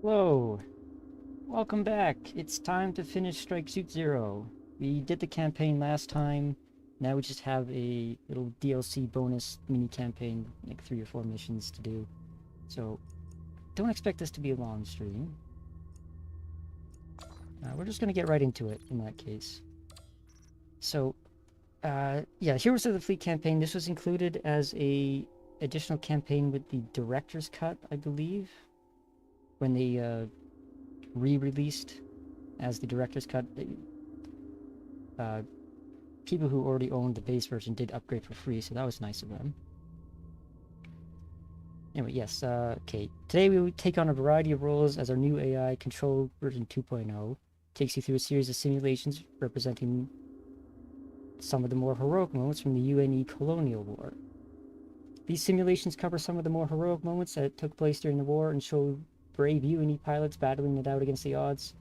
Hello, welcome back. It's time to finish Strike Suit Zero. We did the campaign last time. Now we just have a little DLC bonus mini campaign, like 3 or 4 missions to do. So don't expect this to be a long stream. We're just gonna get right into it in that case. So, yeah, Heroes of the Fleet campaign. This was included as a additional campaign with the director's cut, I believe, when they re-released as the director's cut. People who already owned the base version did upgrade for free, so that was nice of them. Anyway, yes, okay. Today we will take on a variety of roles as our new AI control version 2.0 takes you through a series of simulations representing some of the more heroic moments from the UNE Colonial War. These simulations cover some of the more heroic moments that took place during the war and show brave UNE pilots battling it out against the odds.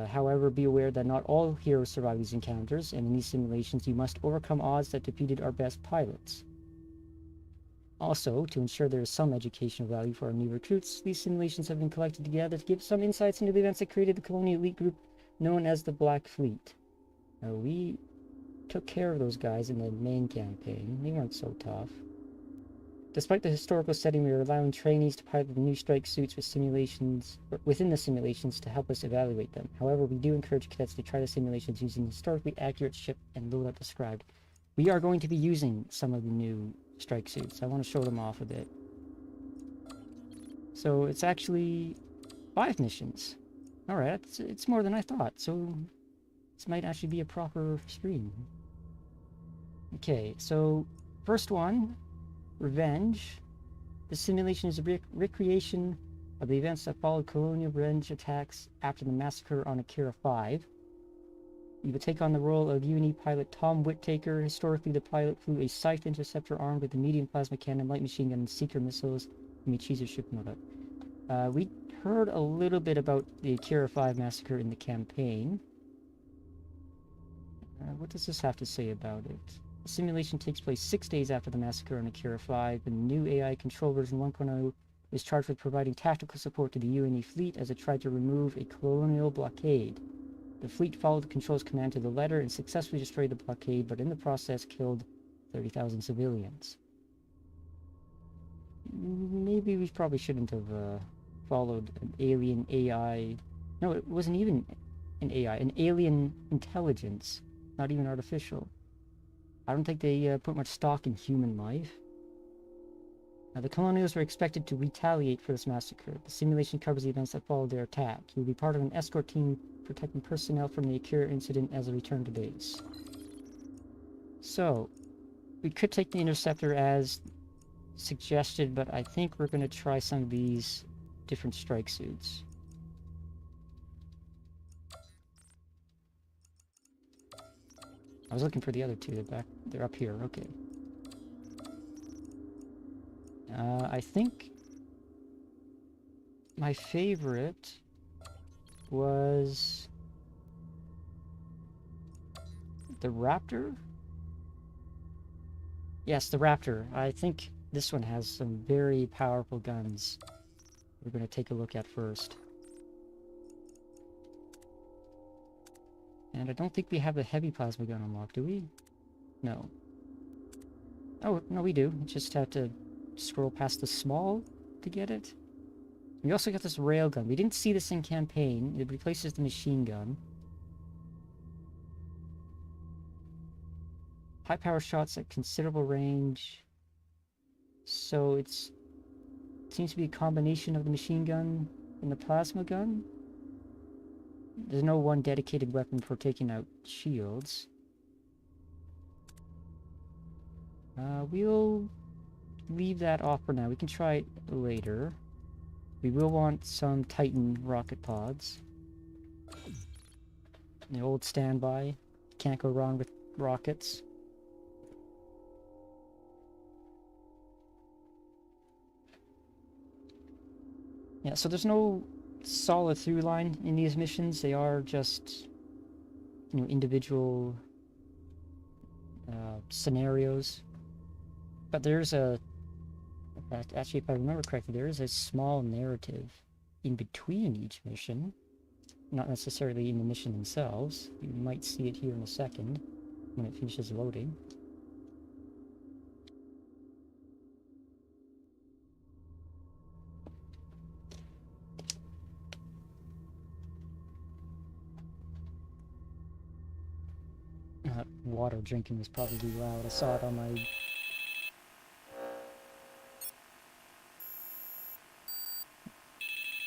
However, be aware that not all heroes survive these encounters, and in these simulations you must overcome odds that defeated our best pilots. Also, to ensure there is some educational value for our new recruits, these simulations have been collected together to give some insights into the events that created the colonial elite group known as the Black Fleet. Now, we took care of those guys in the main campaign. They weren't so tough. Despite the historical setting, we are allowing trainees to pilot the new strike suits within the simulations to help us evaluate them. However, we do encourage cadets to try the simulations using historically accurate ship and loadout described. We are going to be using some of the new strike suits. I want to show them off a bit. So it's actually 5 missions. Alright, it's more than I thought, so this might actually be a proper stream. Okay, so first one, Revenge. The simulation is a recreation of the events that followed colonial revenge attacks after the massacre on Akira 5. You will take on the role of UNE pilot Tom Whittaker. Historically, the pilot flew a Scythe interceptor armed with a medium plasma cannon, light machine gun, and seeker missiles from a Cheezer ship loadout. We heard a little bit about the Akira 5 massacre in the campaign. What does this have to say about it? The simulation takes place 6 days after the massacre on Akira 5, and the new AI control version 1.0 is charged with providing tactical support to the UNE fleet as it tried to remove a colonial blockade. The fleet followed the control's command to the letter and successfully destroyed the blockade, but in the process killed 30,000 civilians. Maybe we probably shouldn't have followed an alien AI. No, it wasn't even an AI, an alien intelligence, not even artificial. I don't think they put much stock in human life. Now, the colonials were expected to retaliate for this massacre. The simulation covers the events that followed their attack. You will be part of an escort team protecting personnel from the Akira incident as a return to base. So, we could take the interceptor as suggested, but I think we're going to try some of these different strike suits. I was looking for the other two. They're up here. Okay. I think my favorite was the Raptor. Yes, the Raptor. I think this one has some very powerful guns we're going to take a look at first. And I don't think we have the heavy plasma gun unlocked, do we? No. Oh, no, we do. We just have to scroll past the small to get it. We also got this railgun. We didn't see this in campaign. It replaces the machine gun. High power shots at considerable range. So it seems to be a combination of the machine gun and the plasma gun. There's no one dedicated weapon for taking out shields. We'll leave that off for now. We can try it later. We will want some Titan rocket pods. The old standby. Can't go wrong with rockets. Yeah, so there's no solid through line in these missions. They are just, individual scenarios. But there's actually, if I remember correctly, there is a small narrative in between each mission. Not necessarily in the mission themselves. You might see it here in a second when it finishes loading. Water drinking was probably loud. I saw it on my...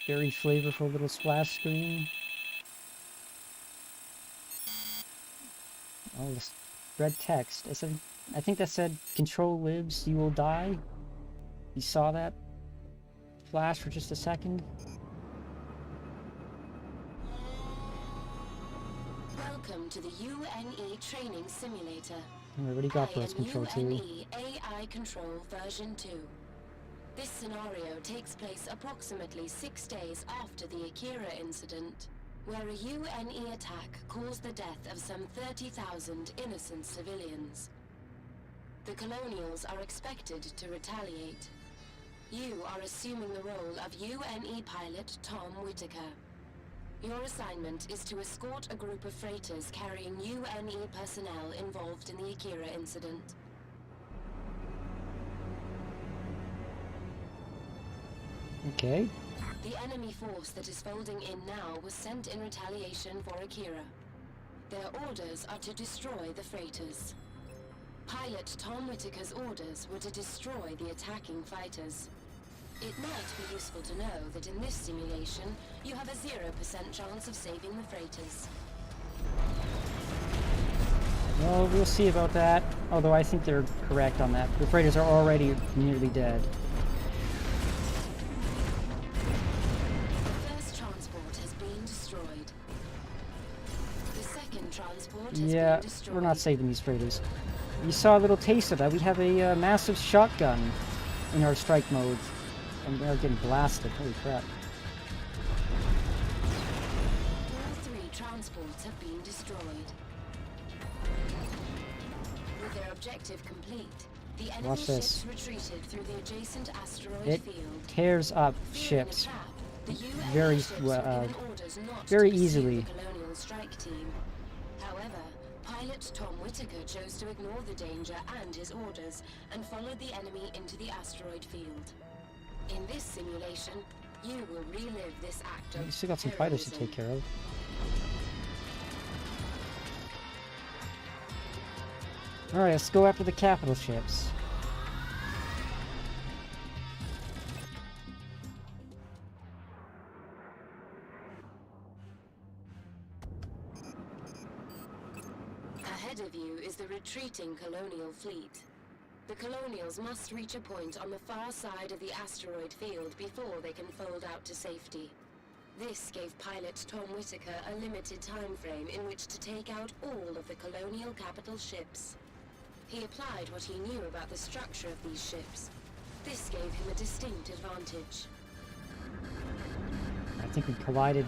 very flavorful little splash screen. Oh, this red text. I think that said, "Control lives, you will die." You saw that flash for just a second? Welcome to the UNE Training Simulator. What do you got for us, Control 2? UNE AI Control version 2. This scenario takes place approximately 6 days after the Akira incident, where a UNE attack caused the death of some 30,000 innocent civilians. The Colonials are expected to retaliate. You are assuming the role of UNE pilot Tom Whitaker. Your assignment is to escort a group of freighters carrying UNE personnel involved in the Akira incident. Okay. The enemy force that is folding in now was sent in retaliation for Akira. Their orders are to destroy the freighters. Pilot Tom Whitaker's orders were to destroy the attacking fighters. It might be useful to know that in this simulation, you have a 0% chance of saving the freighters. Well, we'll see about that. Although I think they're correct on that. The freighters are already nearly dead. The first transport has been destroyed. The second transport has been Yeah, destroyed. we're not saving these freighters. You saw a little taste of that. We have a massive shotgun in our strike mode. And we are getting blasted. Holy crap. All 3 transports have been destroyed. With their objective complete, the enemy Watch this. ships retreated through the adjacent asteroid It field. tears up Fearing a ships trap, the UN very, ships were given orders not very to pursue easily. the Colonial strike team. However, pilot Tom Whitaker chose to ignore the danger and his orders and followed the enemy into the asteroid field. In this simulation, you will relive this act of We still got some fighters to heroism. take care of. Alright, let's go after the capital ships. Ahead of you is the retreating Colonial fleet. The Colonials must reach a point on the far side of the asteroid field before they can fold out to safety. This gave pilot Tom Whitaker a limited time frame in which to take out all of the Colonial capital ships. He applied what he knew about the structure of these ships. This gave him a distinct advantage. I think we collided.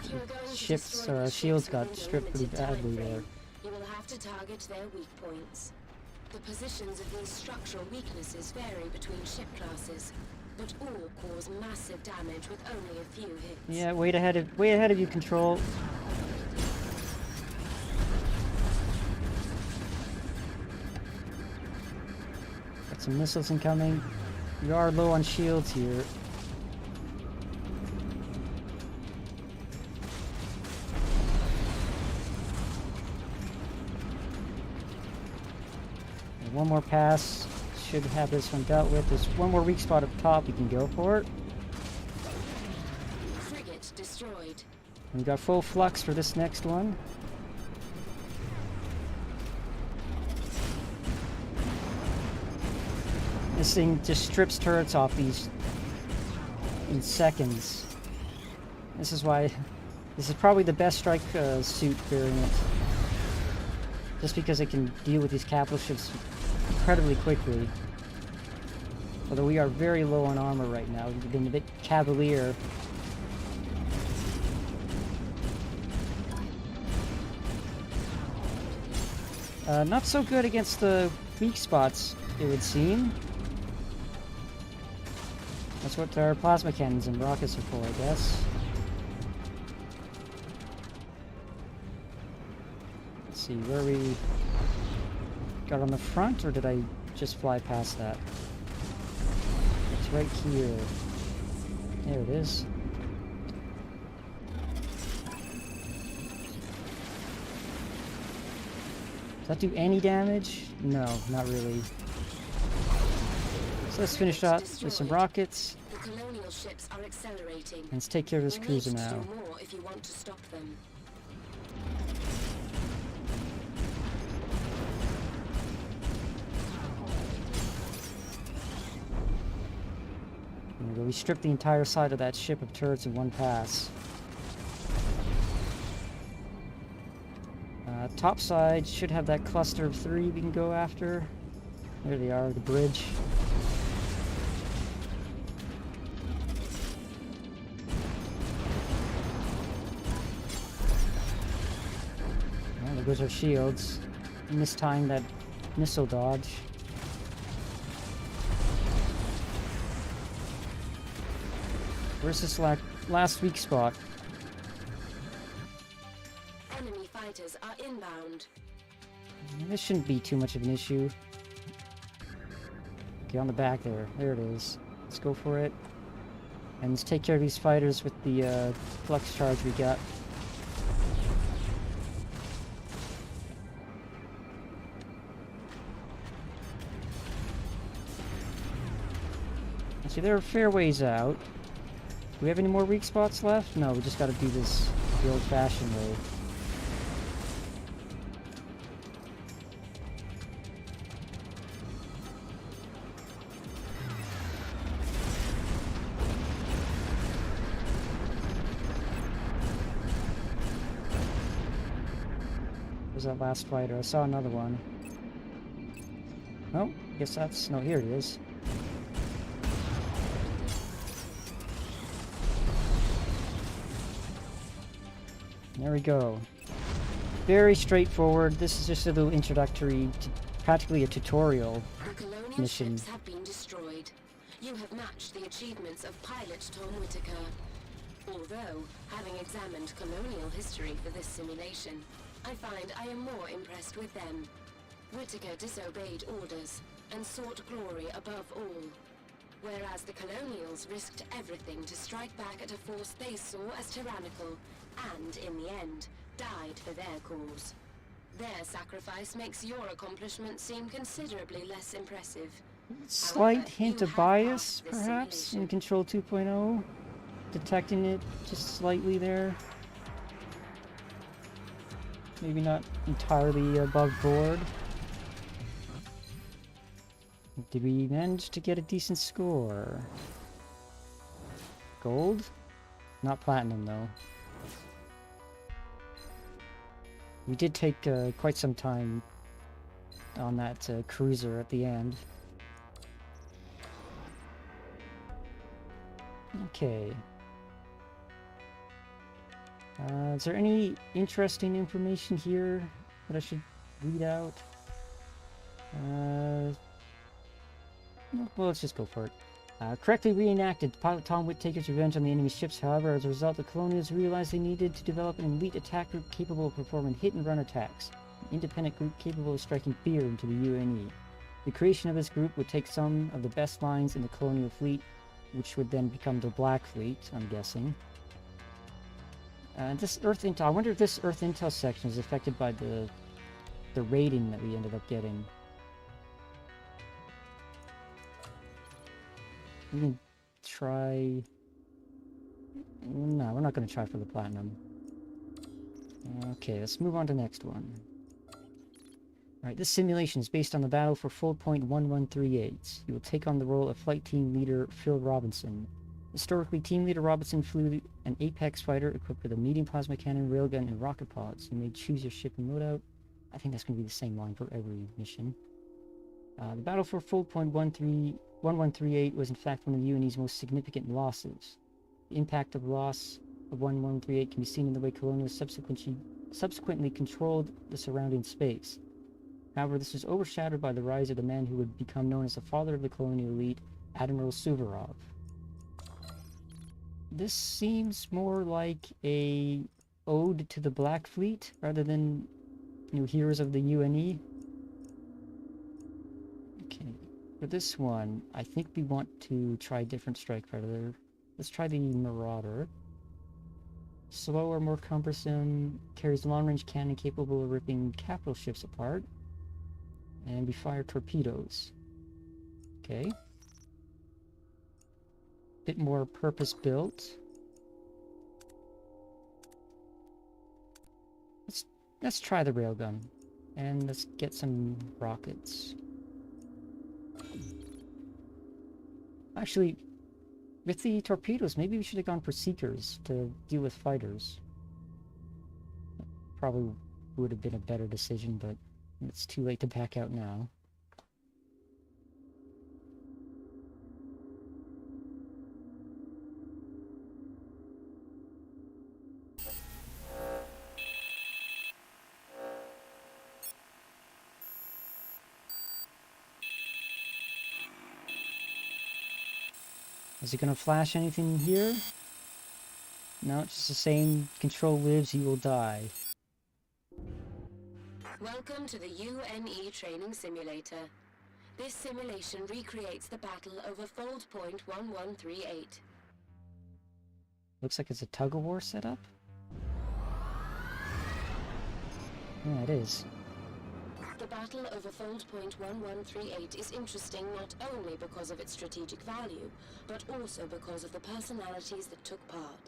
If you are going to Ships, destroy the shields ships got within a stripped pretty limited badly timeframe, there. You will have to target their weak points. The positions of these structural weaknesses vary between ship classes, but all cause massive damage with only a few hits. Yeah, way ahead of you, Control. Got some missiles incoming. We are low on shields here. And one more pass. Should have this one dealt with. There's one more weak spot up top. You can go for it. Frigate destroyed. We got full flux for this next one. This thing just strips turrets off these in seconds. This is why this is probably the best strike suit variant. Just because it can deal with these capital ships incredibly quickly. Although we are very low on armor right now. We've been a bit cavalier. Not so good against the weak spots, it would seem. That's what our plasma cannons and rockets are for, I guess. Let's see, where we got on the front, or did I just fly past that? It's right here. There it is. Does that do any damage? No, not really. So let's finish up with some rockets. The colonial ships are accelerating. And let's take care of this cruiser now. You need to do more if you want to stop them. There we go. We stripped the entire side of that ship of turrets in one pass. Top side should have that cluster of 3 we can go after. There they are, the bridge. Well, there goes our shields. Mistying that missile dodge. Where's this last weak spot? Enemy fighters are inbound. This shouldn't be too much of an issue. Okay, on the back there. There it is. Let's go for it. And let's take care of these fighters with the flux charge we got. See, they're a fair ways out. Do we have any more weak spots left? No, we just gotta do this the old-fashioned way. Where's that last fighter? I saw another one. Oh, guess that's... no, here it is. There we go. Very straightforward. This is just a little introductory, practically a tutorial The colonial mission. ships have been destroyed. You have matched the achievements of pilot Tom Whitaker. Although, having examined colonial history for this simulation, I find I am more impressed with them. Whitaker disobeyed orders and sought glory above all, whereas the colonials risked everything to strike back at a force they saw as tyrannical, and in the end, died for their cause. Their sacrifice makes your accomplishment seem considerably less impressive. Slight However, hint you of have bias, passed this perhaps, simulation. in Control 2.0. Detecting it just slightly there. Maybe not entirely above board. Did we manage to get a decent score? Gold? Not platinum, though. We did take quite some time on that cruiser at the end. Okay. Is there any interesting information here that I should read out? Well, let's just go for it. Correctly reenacted pilot Tom Whittaker's revenge on the enemy ships. However, as a result, the colonials realized they needed to develop an elite attack group capable of performing hit-and-run attacks. An independent group capable of striking fear into the UNE. The creation of this group would take some of the best minds in the colonial fleet, which would then become the Black Fleet, I'm guessing. This Earth Intel, I wonder if this Earth Intel section is affected by the rating that we ended up getting. We can try... No, we're not going to try for the platinum. Okay, let's move on to the next one. Alright, this simulation is based on the battle for Fold Point 1138. You will take on the role of Flight Team Leader Phil Robinson. Historically, Team Leader Robinson flew an Apex fighter equipped with a medium plasma cannon, railgun, and rocket pods. You may choose your ship and loadout. I think that's going to be the same line for every mission. The battle for Fold Point 1138 was in fact one of the UNE's most significant losses. The impact of loss of 1138 can be seen in the way colonials subsequently controlled the surrounding space. However, this was overshadowed by the rise of the man who would become known as the father of the colonial elite, Admiral Suvorov. This seems more like a ode to the Black Fleet rather than heroes of the UNE. Okay, for this one, I think we want to try a different strike predator. Let's try the Marauder. Slower, more cumbersome, carries long-range cannon capable of ripping capital ships apart. And we fire torpedoes. Okay. Bit more purpose-built. Let's try the railgun. And let's get some rockets. Actually, with the torpedoes, maybe we should have gone for seekers to deal with fighters. Probably would have been a better decision, but it's too late to back out now. Is it gonna flash anything here? No, it's just the same. Control lives, you will die. Welcome to the UNE Training Simulator. This simulation recreates the battle over Fold Point 1138. Looks like it's a tug-of-war setup. Yeah, it is. The battle over Fold Point 1138 is interesting not only because of its strategic value, but also because of the personalities that took part.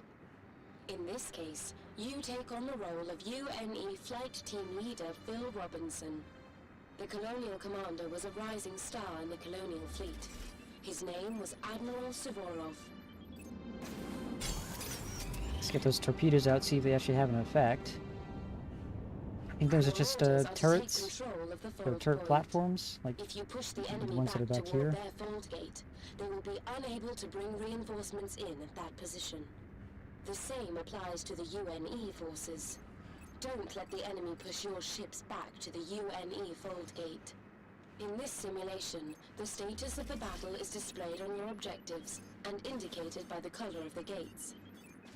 In this case, you take on the role of UNE Flight Team Leader Phil Robinson. The Colonial Commander was a rising star in the Colonial Fleet. His name was Admiral Suvorov. Let's get those torpedoes out, see if they actually have an effect. I think those are just turrets, or turret platforms, like if you push the the ones that are back here. their fold gate, they will be unable to bring reinforcements in at that position. The same applies to the UNE forces. Don't let the enemy push your ships back to the UNE fold gate. In this simulation, the status of the battle is displayed on your objectives and indicated by the color of the gates.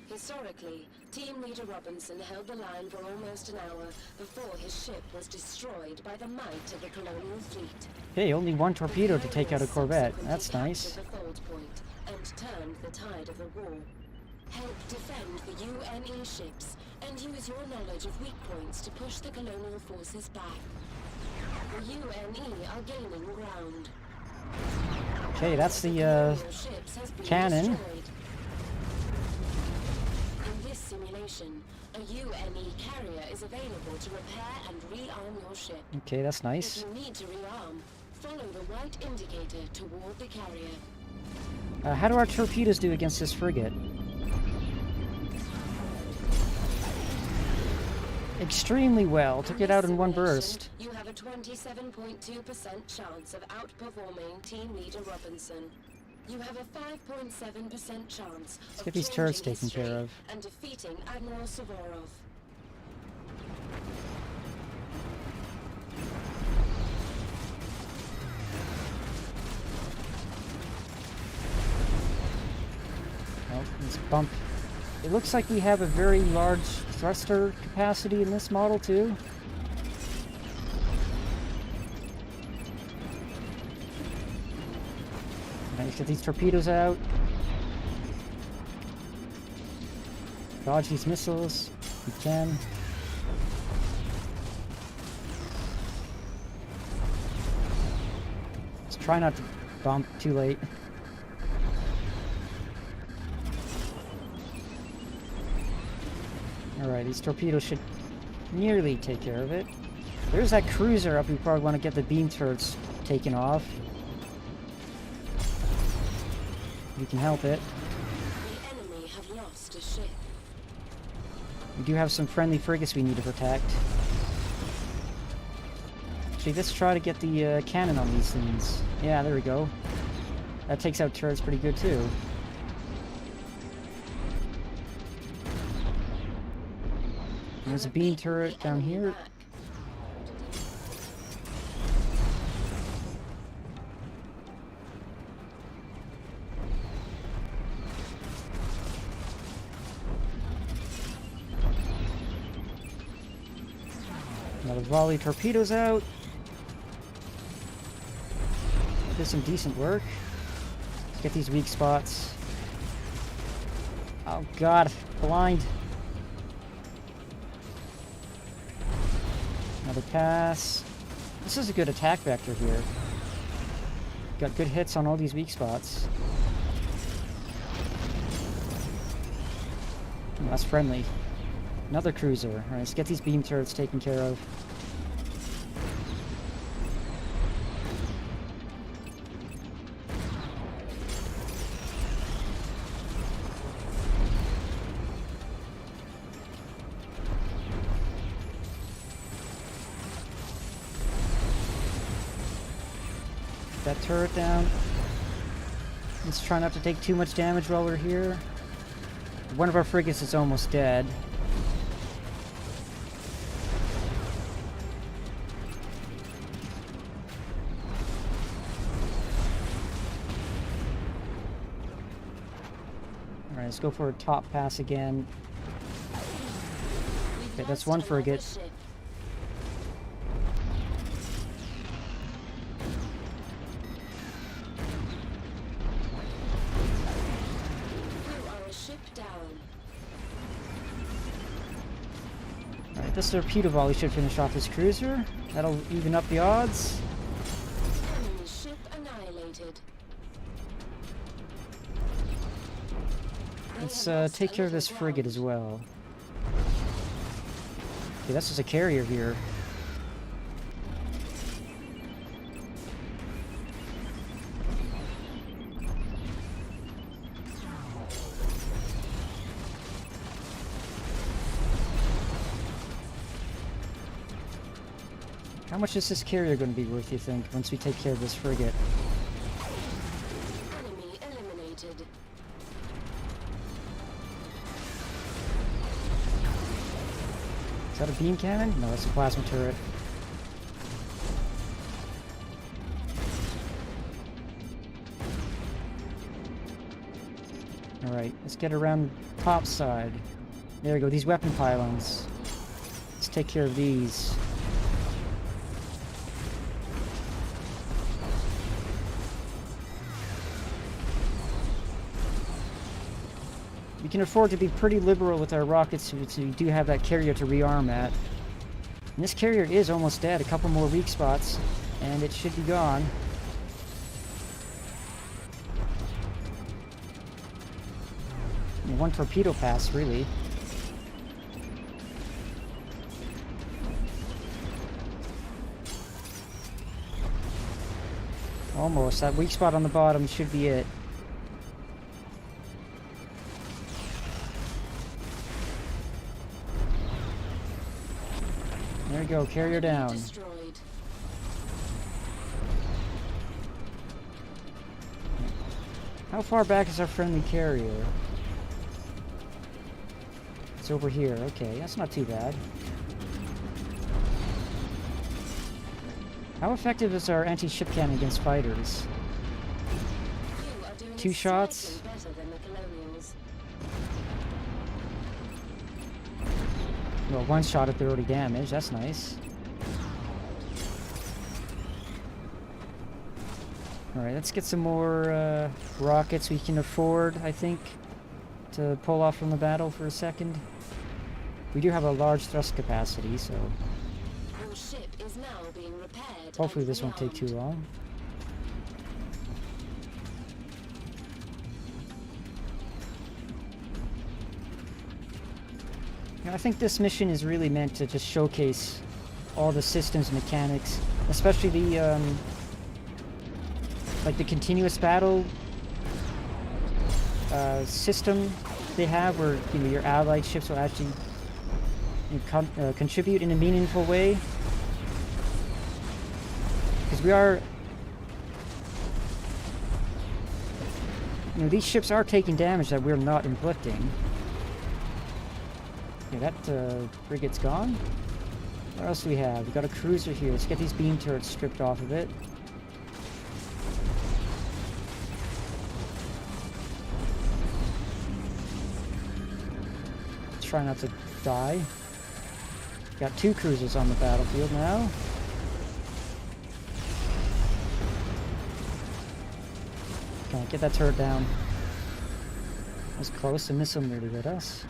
Historically, Team Leader Robinson held the line for almost an hour before his ship was destroyed by the might of the Colonial Fleet. Hey, only one torpedo to take out a corvette. That's nice. The fold point and turned the tide of the war. Help defend the UNE ships and use your knowledge of weak points to push the colonial forces back. The UNE are gaining ground. Okay, that's the cannon. In this simulation, a UNE carrier is available to repair and rearm your ship. Okay, that's nice. If you need to rearm, follow the white indicator toward the carrier. How do our torpedoes do against this frigate? Extremely well. Took it out in one burst. You have a 27.2% chance of outperforming Team Leader Robinson. You have a 5.7% chance Let's get these turrets taken care of. and defeating Admiral Suvorov. Oh, let's bump. It looks like we have a very large thruster capacity in this model too. Let's get these torpedoes out. Dodge these missiles. We can. Let's try not to bump too late. Alright, these torpedoes should nearly take care of it. There's that cruiser up. We probably want to get the beam turrets taken off. We can help it. The enemy have lost a ship. We do have some friendly frigates we need to protect. Actually, let's try to get the cannon on these things. Yeah, there we go. That takes out turrets pretty good too. There's a beam turret down here. Another volley torpedoes out. Did some decent work. Let's get these weak spots. Oh god, blind. Another pass. This is a good attack vector here. Got good hits on all these weak spots. Oh, that's friendly. Another cruiser. Alright, let's get these beam turrets taken care of. That turret down. Let's try not to take too much damage while we're here. One of our frigates is almost dead. Alright, let's go for a top pass again. Okay, that's one frigate. Alright, this torpedo volley should finish off this cruiser. That'll even up the odds. Enemy ship annihilated. Let's take care of this frigate as well. Okay, that's just a carrier here. How much is this carrier going to be worth, you think, once we take care of this frigate? Enemy eliminated. Is that a beam cannon? No, that's a plasma turret. Alright, let's get around the top side. There we go, these weapon pylons. Let's take care of these. We can afford to be pretty liberal with our rockets so we do have that carrier to rearm at. And this carrier is almost dead. A couple more weak spots, and it should be gone. And one torpedo pass, really. Almost. That weak spot on the bottom should be it. There we go, carrier down. Destroyed. How far back is our friendly carrier? It's over here. Okay, that's not too bad. How effective is our anti-ship cannon against fighters? You are doing 2 shots? slightly better than the Colonials. Well, 1 shot if they're already damaged. That's nice. Alright, let's get some more rockets we can afford, I think, to pull off from the battle for a second. We do have a large thrust capacity, so Your ship is now being repaired. hopefully and this won't take too rearmed. long. You know, I think this mission is really meant to just showcase all the systems mechanics, especially the like the continuous battle system they have, where you know your allied ships will actually contribute in a meaningful way. Because we are, you know, these ships are taking damage that we're not inflicting. Okay, that frigate's gone. What else do we have? We got a cruiser here. Let's get these beam turrets stripped off of it. Try not to die. Got 2 cruisers on the battlefield now. Okay, get that turret down. That was close, a missile nearly hit us.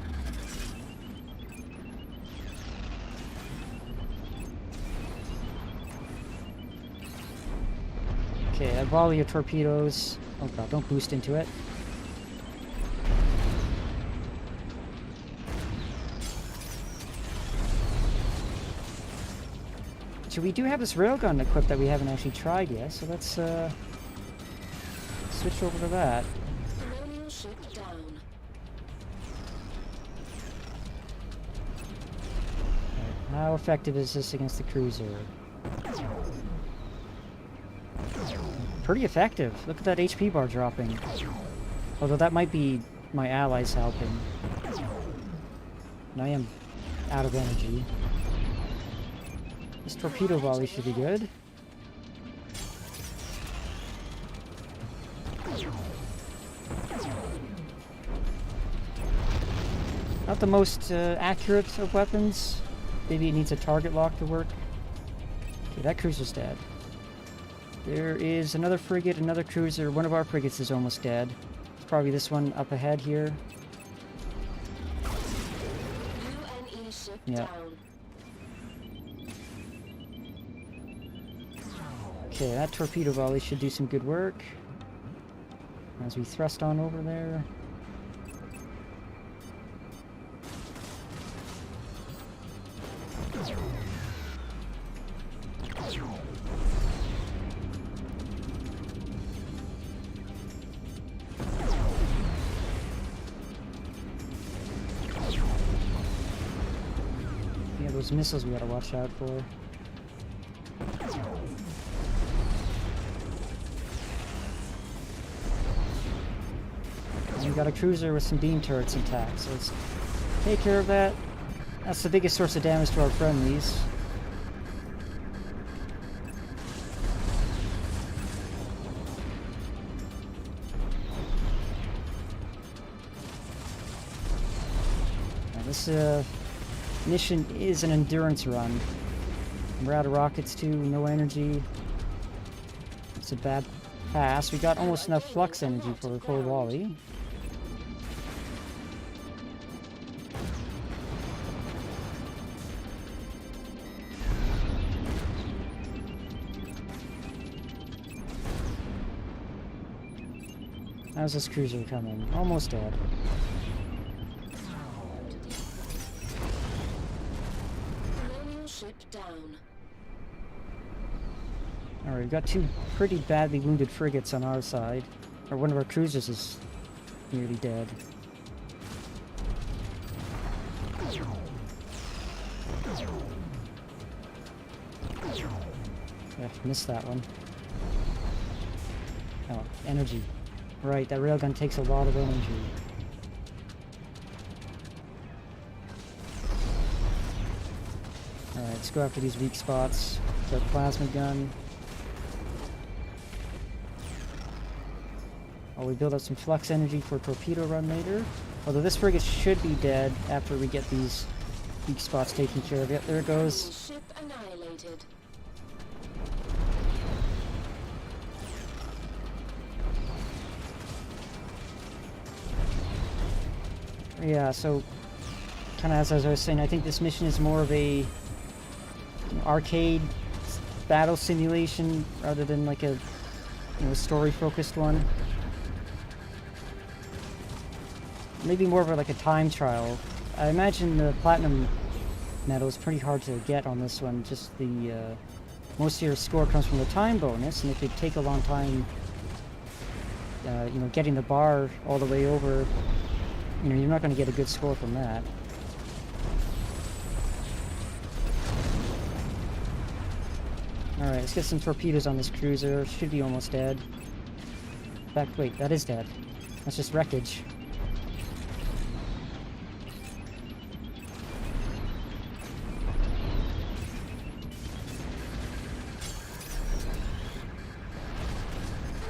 Okay, a volley of torpedoes. Oh god, don't boost into it. So we do have this railgun equipped that we haven't actually tried yet, so let's switch over to that. Colonial ship down. How effective is this against the cruiser? Pretty effective. Look at that HP bar dropping. Although that might be my allies helping. And I am out of energy. This torpedo volley should be good. Not the most accurate of weapons. Maybe it needs a target lock to work. Okay, that cruiser's dead. There is another frigate, another cruiser. One of our frigates is almost dead. It's probably this one up ahead here. UNE ship Yeah. down. Okay, that torpedo volley should do some good work. As we thrust on over there. Yeah, those missiles we gotta watch out for. And we got a cruiser with some beam turrets intact, so let's take care of that. That's the biggest source of damage to our friendlies. Now this mission is an endurance run. We're out of rockets too, no energy. It's a bad pass. We got almost enough flux energy for a full volley. How's this cruiser coming? Almost dead. Colonial ship down. Alright, we've got 2 pretty badly wounded frigates on our side. Or one of our cruisers is nearly dead. Yeah, missed that one. Oh, energy. Right, that railgun takes a lot of energy. Alright, let's go after these weak spots. The plasma gun. Oh, we build up some flux energy for a torpedo run later. Although this frigate should be dead after we get these weak spots taken care of. Yep, there it goes. Ship annihilated. Yeah, so kind of as I was saying, I think this mission is more of a arcade battle simulation rather than like a story-focused one. Maybe more of like a time trial. I imagine the platinum medal is pretty hard to get on this one. Just the most of your score comes from the time bonus, and if you take a long time, getting the bar all the way over, you're not going to get a good score from that. Alright, let's get some torpedoes on this cruiser. Should be almost dead. In fact, wait, that is dead. That's just wreckage.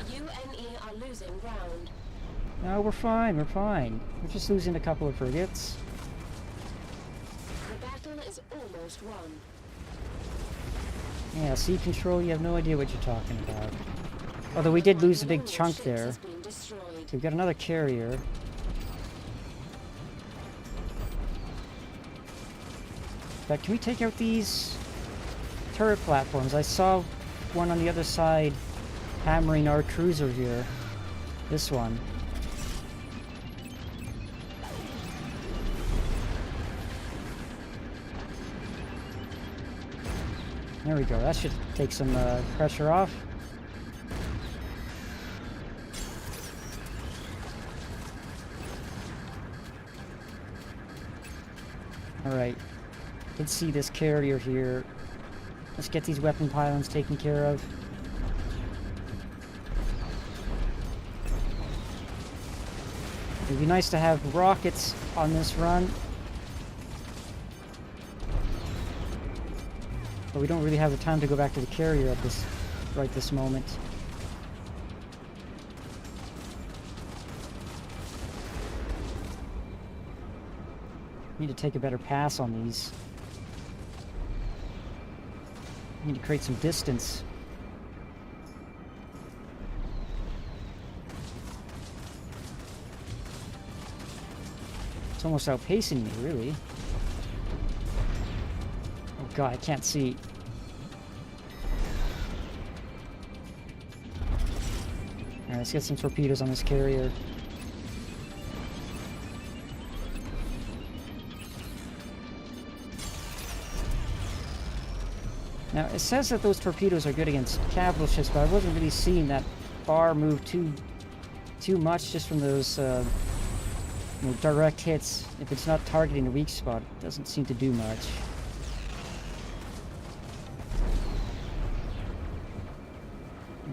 UNE are losing ground. No, we're fine, we're fine. We're just losing a couple of frigates. The battle is almost lost one. Yeah, sea control, you have no idea what you're talking about. Although we did lose a big chunk there. Has been destroyed. We've got another carrier. But can we take out these turret platforms? I saw one on the other side hammering our cruiser here. This one. There we go. That should take some pressure off. Alright. Let's see this carrier here. Let's get these weapon pylons taken care of. It'd be nice to have rockets on this run. But we don't really have the time to go back to the carrier at this moment. Need to take a better pass on these. Need to create some distance. It's almost outpacing me, really. Oh god, I can't see. Alright, let's get some torpedoes on this carrier. Now, it says that those torpedoes are good against capital ships, but I wasn't really seeing that bar move too much just from those direct hits. If it's not targeting a weak spot, it doesn't seem to do much.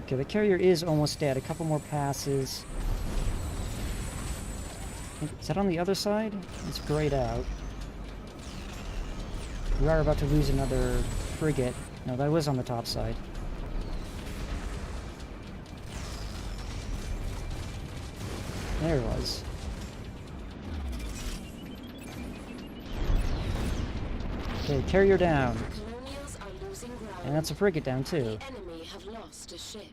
Okay, the carrier is almost dead. A couple more passes. Is that on the other side? It's grayed out. We are about to lose another frigate. No, that was on the top side. There it was. Okay, carrier down. Colonials are losing ground. And that's a frigate down too. The enemy have lost a ship.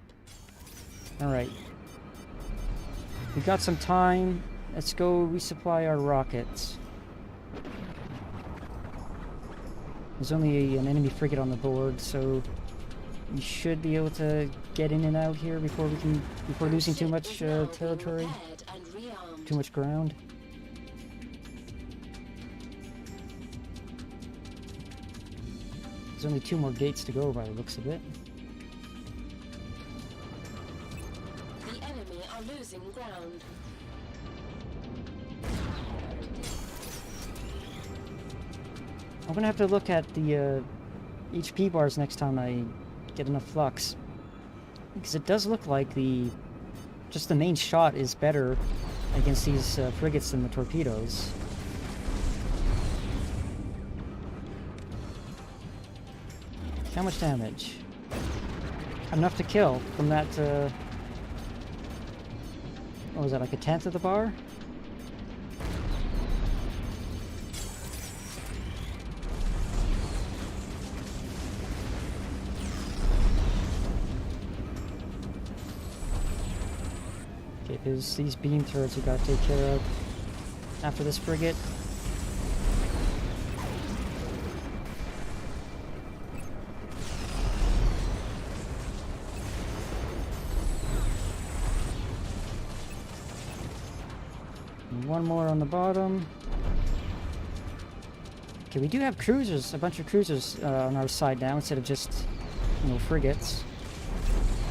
Alright. We got some time. Let's go resupply our rockets. There's only an enemy frigate on the board, so we should be able to get in and out here before losing too much territory, too much ground. There's only 2 more gates to go by the looks of it. The enemy are losing ground. I'm gonna have to look at the HP bars next time I get enough flux, because it does look like just the main shot is better against these frigates than the torpedoes. How much damage? Enough to kill from that. What was that? Like a 1/10 of the bar? There's these beam turrets we gotta take care of after this frigate. And 1 more on the bottom. Okay, we do have cruisers, a bunch of cruisers on our side now instead of just, frigates.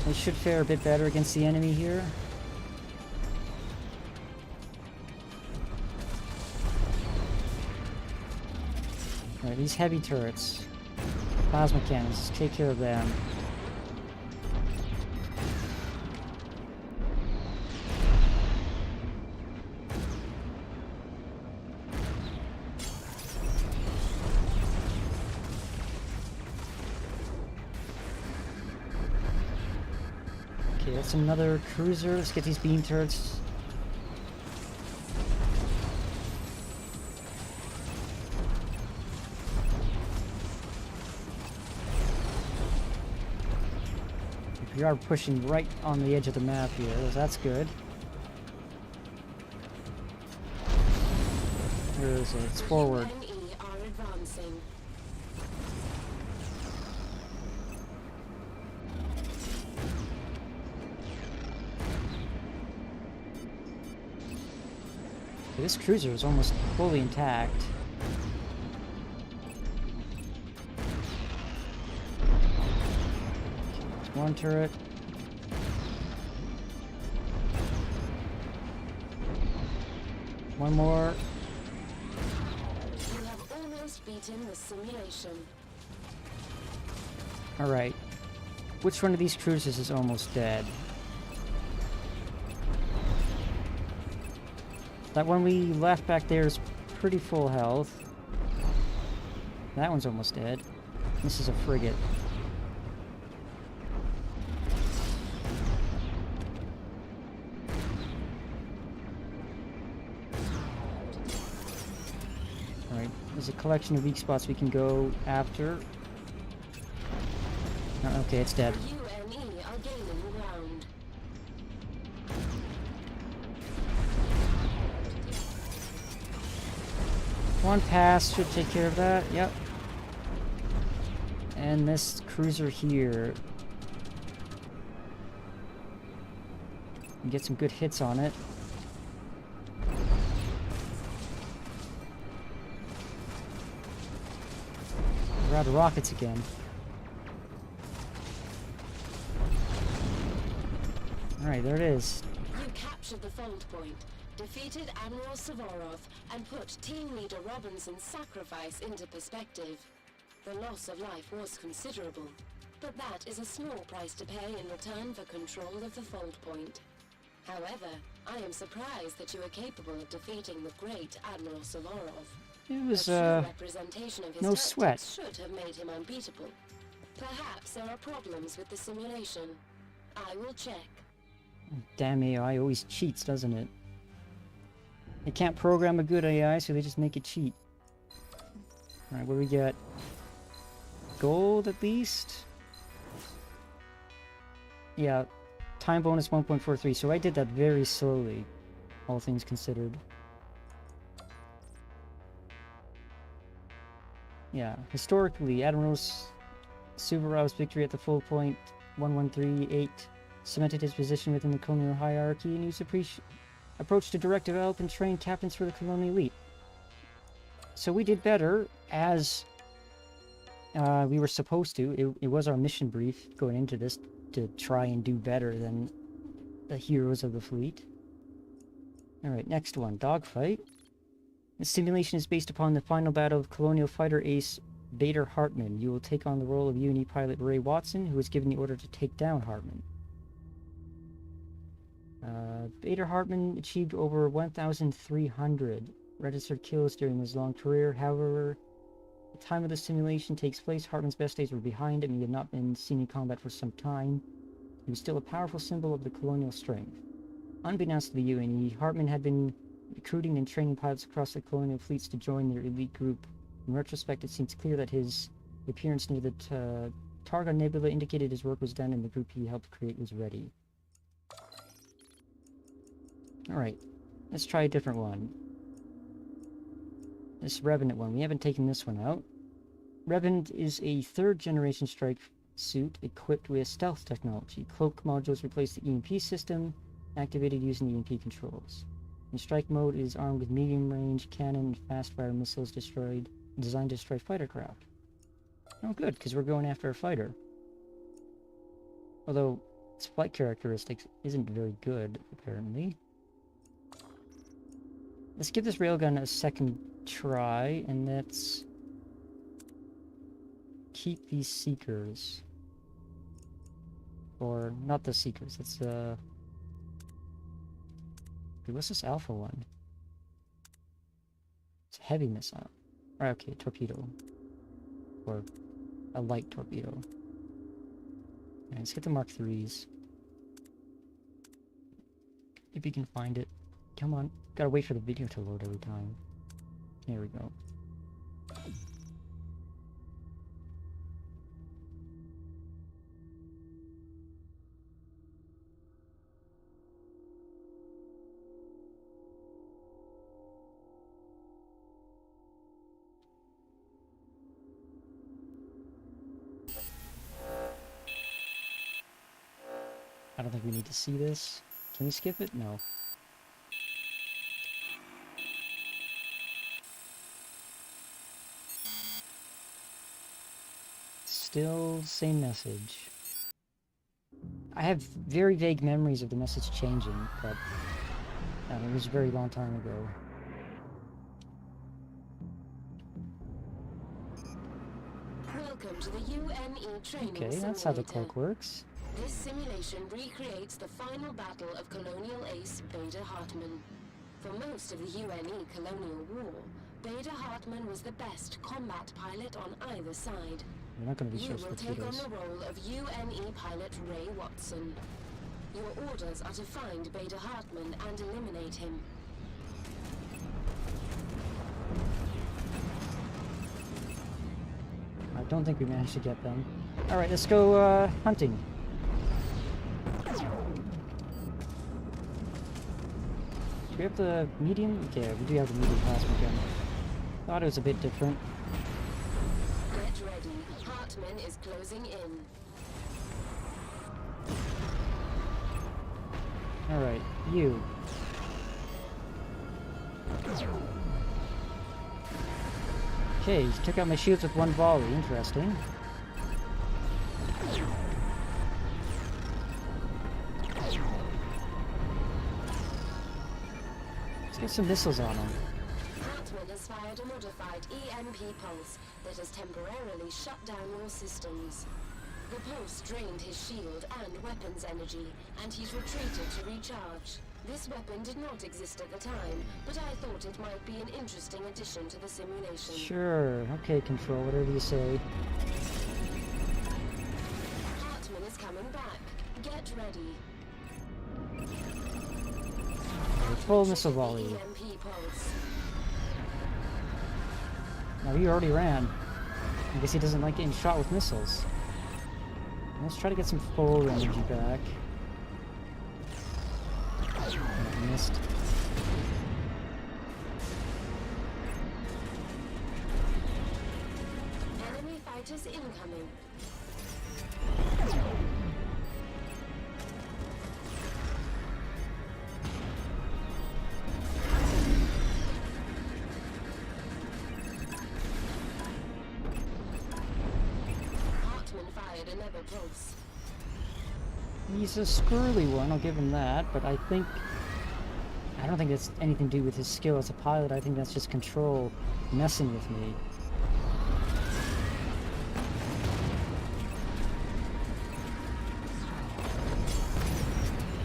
They should fare a bit better against the enemy here. Alright, these heavy turrets. Plasma cannons, take care of them. Okay, that's another cruiser. Let's get these beam turrets. We are pushing right on the edge of the map here, so that's good. Where is it? It's forward. UNE are advancing. This cruiser is almost fully intact. There's one turret. One more. You have almost beaten the simulation. Alright. Which one of these cruisers is almost dead? That one we left back there is pretty full health. That one's almost dead. This is a frigate. Alright, there's a collection of weak spots we can go after. Oh, okay, it's dead. UNE are gaining ground. One pass should take care of that, yep. And this cruiser here. Get some good hits on it. We're out of rockets again. Alright, there it is. You captured the fold point, defeated Admiral Suvorov, and put Team Leader Robinson's sacrifice into perspective. The loss of life was considerable, but that is a small price to pay in return for control of the fold point. However, I am surprised that you are capable of defeating the great Admiral Suvorov. It was, A true representation of his no tactics sweat. should have made him unbeatable. Perhaps there are problems with the simulation. I will check. Damn AI always cheats, doesn't it? They can't program a good AI, so they just make it cheat. Alright, what do we get? Gold, at least? Yeah, time bonus 1.43, so I did that very slowly, all things considered. Yeah, historically, Admiral Suvorov's victory at the full point 1138 cemented his position within the colonial hierarchy, and his approach to direct, develop, and train captains for the colonial elite. So we did better, as we were supposed to. It was our mission brief going into this, to try and do better than the heroes of the fleet. Alright, next one, dogfight. This simulation is based upon the final battle of colonial fighter ace Bader Hartman. You will take on the role of UNE pilot Ray Watson, who was given the order to take down Hartman. Bader Hartman achieved over 1,300 registered kills during his long career. However, the time of the simulation takes place, Hartman's best days were behind him. He had not been seen in combat for some time. He was still a powerful symbol of the colonial strength. Unbeknownst to the UNE, Hartman had been recruiting and training pilots across the colonial fleets to join their elite group. In retrospect, it seems clear that his appearance near the Targa Nebula indicated his work was done and the group he helped create was ready. Alright, let's try a different one. This Revenant one. We haven't taken this one out. Revenant is a third-generation strike suit equipped with stealth technology. Cloak modules replace the EMP system, activated using EMP controls. In strike mode, it is armed with medium-range cannon and fast-fire missiles designed to destroy fighter craft. Oh good, because we're going after a fighter. Although, its flight characteristics isn't very good, apparently. Let's give this railgun a second try, and let's keep these seekers. Or, not the seekers, it's what's this alpha one? It's a heavy missile. Right, okay, torpedo. Or a light torpedo. Alright, let's get the Mark IIIs. If you can find it. Come on. Gotta wait for the video to load every time. There we go. I don't think we need to see this. Can we skip it? No. Still same message. I have very vague memories of the message changing, but it was a very long time ago. Welcome to the UNE training Okay, simulator. that's how the cloak works. This simulation recreates the final battle of colonial ace Beta Hartman. For most of the UNE colonial war, Beta Hartman was the best combat pilot on either side. We're not going to be You sure will take on torpedoes. the role of UNE pilot Ray Watson. Your orders are to find Beta Hartman and eliminate him. I don't think we managed to get them. Alright, let's go hunting. Do we have the medium? Okay, we do have the medium plasma gun. Thought it was a bit different. Get ready. Hartman is closing in. Alright, you. Okay, he took out my shields with one volley. Interesting. Let's get some missiles on him. Hartman has fired a modified EMP pulse that has temporarily shut down your systems. The pulse drained his shield and weapons energy, and he's retreated to recharge. This weapon did not exist at the time, but I thought it might be an interesting addition to the simulation. Sure. Okay, Control, whatever you say. Hartman is coming back. Get ready. Full missile volley. EMP pulse. Now, he already ran. I guess he doesn't like getting shot with missiles. Let's try to get some full energy back. I missed. Enemy fighters incoming. Hartman fired another pulse. He's a squirrely one, I'll give him that, but I don't think it's anything to do with his skill as a pilot. I think that's just Control messing with me.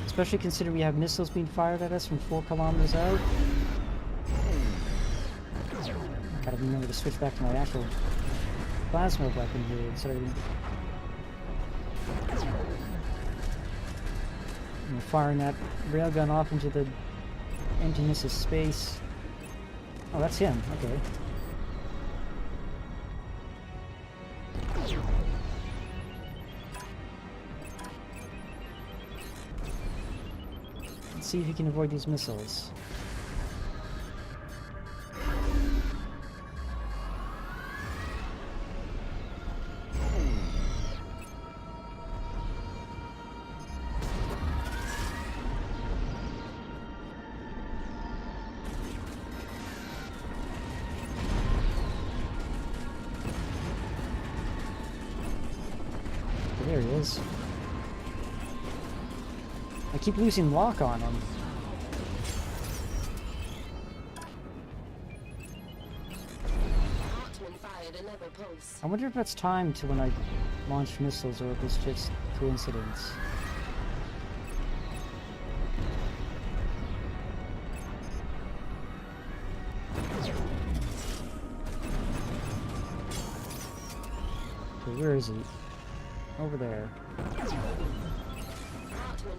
Especially considering we have missiles being fired at us from 4 kilometers out. Gotta remember to switch back to my actual plasma weapon here instead of firing that railgun off into the emptiness of space. Oh, that's him. Okay. Let's see if he can avoid these missiles. There he is. I keep losing lock on him. Hartman fired another pulse. I wonder if that's timed to when I launch missiles or if it's just coincidence. Okay, where is he? Over there. Hartman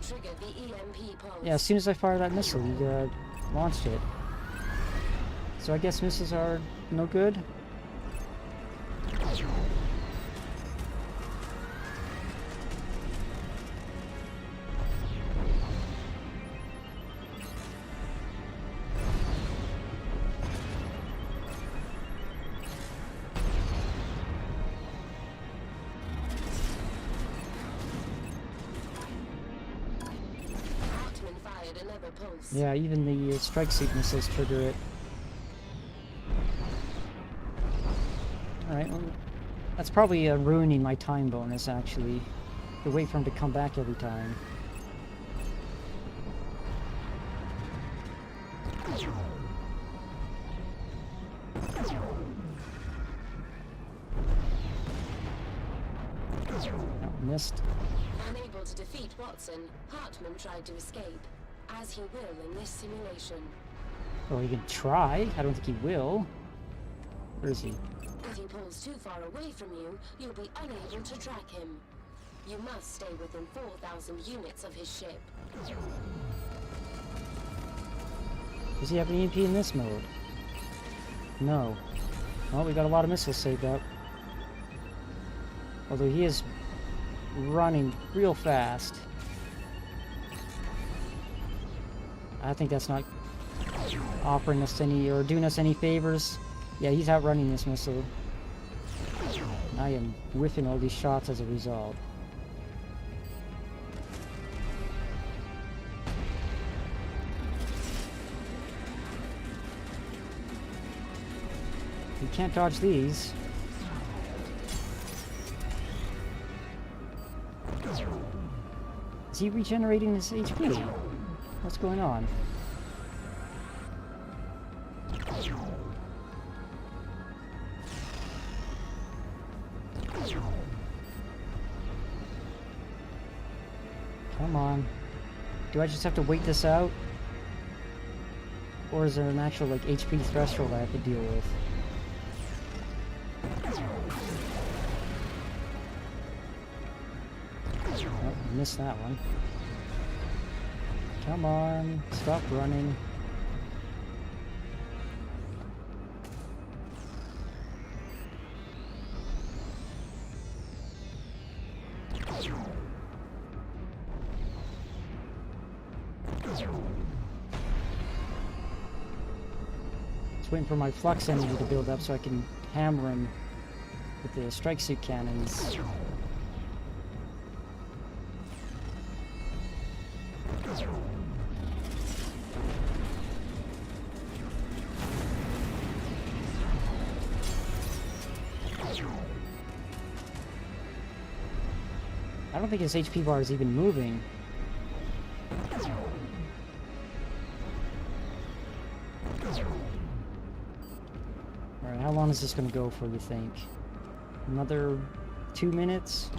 triggered the EMP pulse. Yeah, as soon as I fire that missile, he launched it. So I guess missiles are no good? pulse. Yeah, even the strike suit missiles trigger it. Alright, well, that's probably ruining my time bonus, actually. To wait for him to come back every time. Oh, missed. Unable to defeat Watson, Hartman tried to escape, as he will in this simulation. Oh, he can try. I don't think he will. Where is he? If he pulls too far away from you, you'll be unable to track him. You must stay within 4,000 units of his ship. Does he have an EMP in this mode? No. Well, we got a lot of missiles saved up. Although he is running real fast. I think that's not offering us any, or doing us any favors. Yeah, he's outrunning this missile. I am whiffing all these shots as a result. You can't dodge these. Is he regenerating his HP? What's going on? Come on. Do I just have to wait this out? Or is there an actual, like, HP threshold I have to deal with? Oh, missed that one. Come on, stop running. Just waiting for my flux energy to build up so I can hammer him with the strike suit cannons. I don't think his HP bar is even moving. Alright, how long is this going to go for, you think? Another 2 minutes?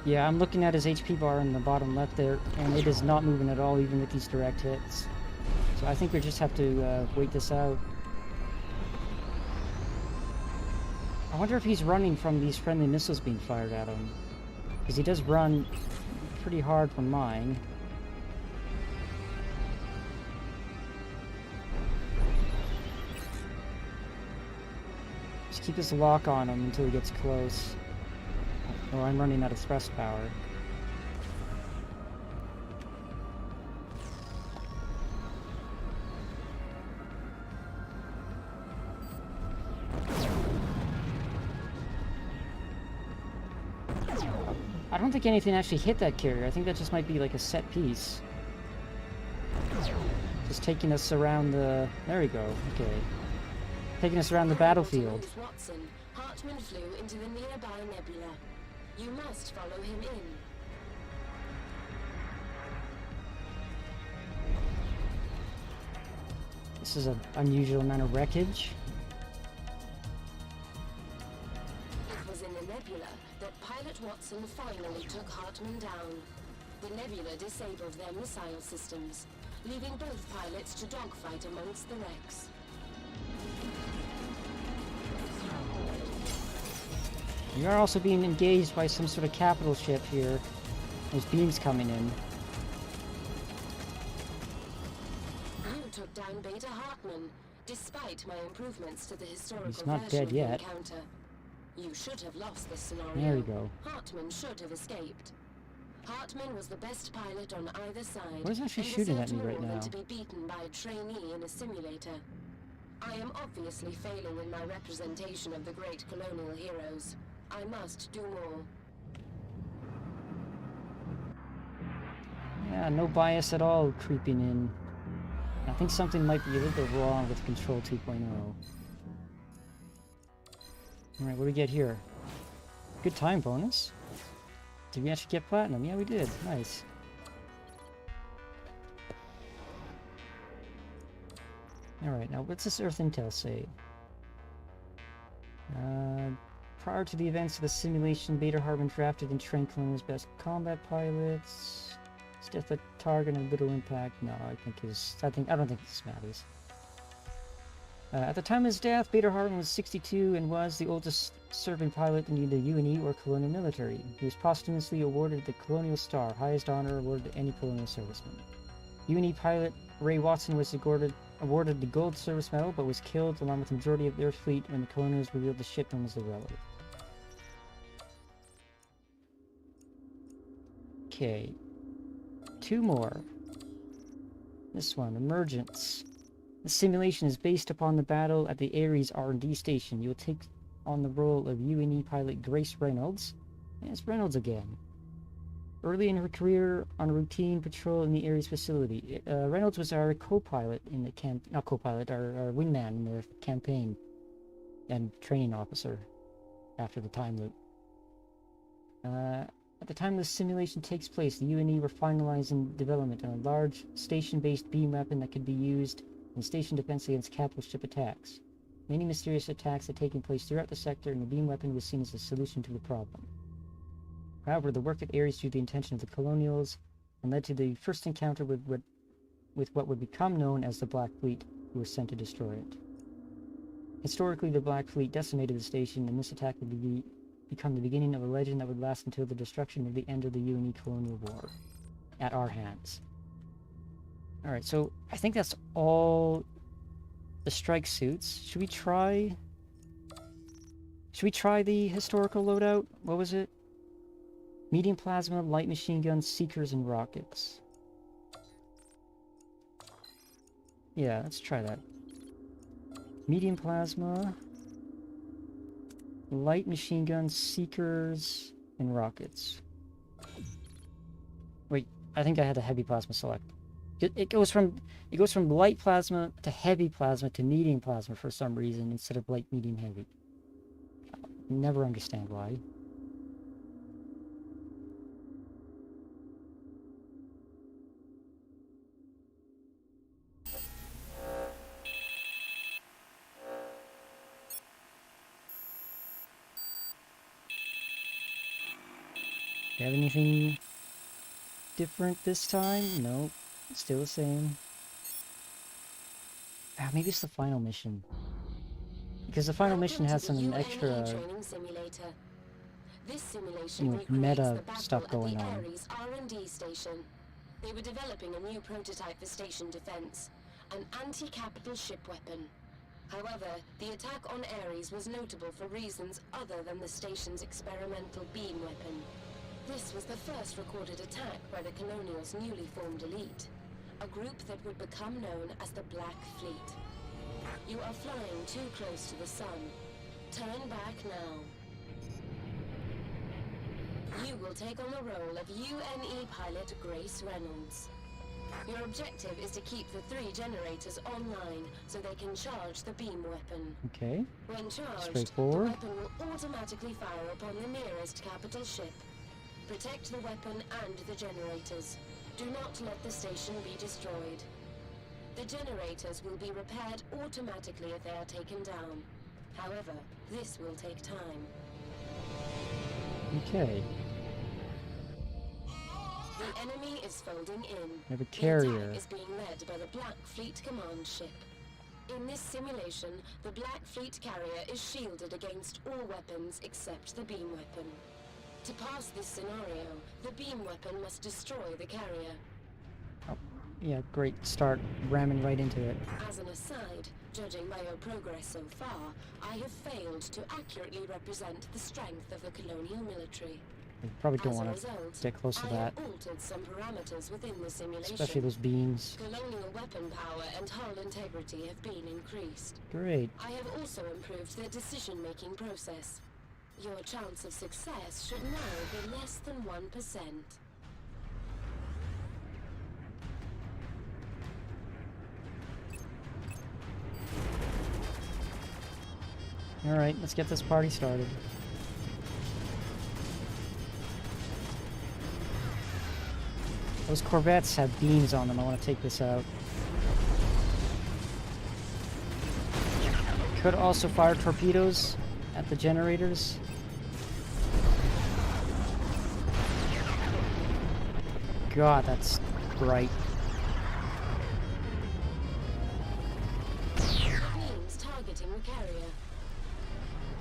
Yeah, I'm looking at his HP bar in the bottom left there, and it is not moving at all, even with these direct hits. So I think we just have to wait this out. I wonder if he's running from these friendly missiles being fired at him. Because he does run pretty hard from mine. Just keep this lock on him until he gets close. Oh, I'm running out of thrust power. I don't think anything actually hit that carrier. I think that just might be like a set piece. Just taking us around the... There we go. Okay. Taking us around the battlefield. Watson, Hartman flew into the nearby nebula. You must follow him in. This is an unusual amount of wreckage. It was in the nebula that Pilot Watson finally took Hartman down. The nebula disabled their missile systems, leaving both pilots to dogfight amongst the wrecks. We are also being engaged by some sort of capital ship here. There's beams coming in. You took down Beta Hartman, despite my improvements to the historical He's not version dead of the yet. encounter. You should have lost this scenario. There we go. Hartman should have escaped. Hartman was the best pilot on either side. What is actually and shooting at deserved me right more than now? to be beaten by a trainee in a simulator. I am obviously failing in my representation of the great colonial heroes. I must do more. Yeah, no bias at all creeping in. I think something might be a little bit wrong with Control 2.0. Alright, what do we get here? Good time bonus. Did we actually get platinum? Yeah, we did. Nice. Alright, now what's this Earth Intel say? Prior to the events of the simulation, Beta Hartman drafted and trained Colonial's best combat pilots. His death at target and little impact. No, I don't think this matters. At the time of his death, Beta Hartman was 62 and was the oldest serving pilot in either UNE or Colonial military. He was posthumously awarded the Colonial Star, highest honor awarded to any Colonial serviceman. UNE pilot Ray Watson was awarded the Gold Service Medal, but was killed along with the majority of their fleet when the Colonials revealed the ship known as the Relic. Okay. 2 more. This one, Emergence. The simulation is based upon the battle at the Ares R&D station. You will take on the role of UNE pilot Grace Reynolds. Yes, Reynolds again. Early in her career on routine patrol in the Ares facility, Reynolds was our co-pilot in the our wingman in the campaign and training officer after the time loop. At the time the simulation takes place, the UNE were finalizing development on a large station-based beam weapon that could be used in station defense against capital ship attacks. Many mysterious attacks had taken place throughout the sector, and the beam weapon was seen as a solution to the problem. However, the work at Ares drew the attention of the Colonials and led to the first encounter with what would become known as the Black Fleet, who were sent to destroy it. Historically, the Black Fleet decimated the station, and this attack would become the beginning of a legend that would last until the destruction of the end of the UNE Colonial War at our hands. Alright, so I think that's all the strike suits. Should we try the historical loadout? What was it? Medium plasma, light machine guns, seekers, and rockets. Yeah, let's try that. Medium plasma, light machine guns, seekers, and rockets. Wait, I think I had the heavy plasma select. It goes from light plasma to heavy plasma to medium plasma for some reason instead of light, medium, heavy. I'll never understand why. Do you have anything different this time? Nope. Still the same. Maybe it's the final mission. Because the final mission has some extra, This simulation meta stuff going on. Ares R&D station. They were developing a new prototype for station defense, an anti-capital ship weapon. However, the attack on Ares was notable for reasons other than the station's experimental beam weapon. This was the first recorded attack by the Colonials' newly formed elite, a group that would become known as the Black Fleet. You are flying too close to the sun. Turn back now. You will take on the role of UNE pilot Grace Reynolds. Your objective is to keep the 3 generators online so they can charge the beam weapon. Okay. When charged, the Straightforward. weapon will automatically fire upon the nearest capital ship. Protect the weapon and the generators. Do not let the station be destroyed. The generators will be repaired automatically if they are taken down. However, this will take time. Okay. The enemy is folding in. We have a The carrier. attack is being led by the Black Fleet command ship. In this simulation, the Black Fleet carrier is shielded against all weapons except the beam weapon. To pass this scenario, the beam weapon must destroy the carrier. Oh, yeah, great start. Ramming right into it. As an aside, judging by your progress so far, I have failed to accurately represent the strength of the colonial military. We probably don't As a want to result, get close to I that. have altered some parameters within the simulation. Especially those beams. Colonial weapon power and hull integrity have been increased. Great. I have also improved the decision-making process. Your chance of success should now be less than 1%. Alright, let's get this party started. Those Corvettes have beams on them. I want to take this out. Could also fire torpedoes at the generators. God, that's bright. Beams targeting the carrier.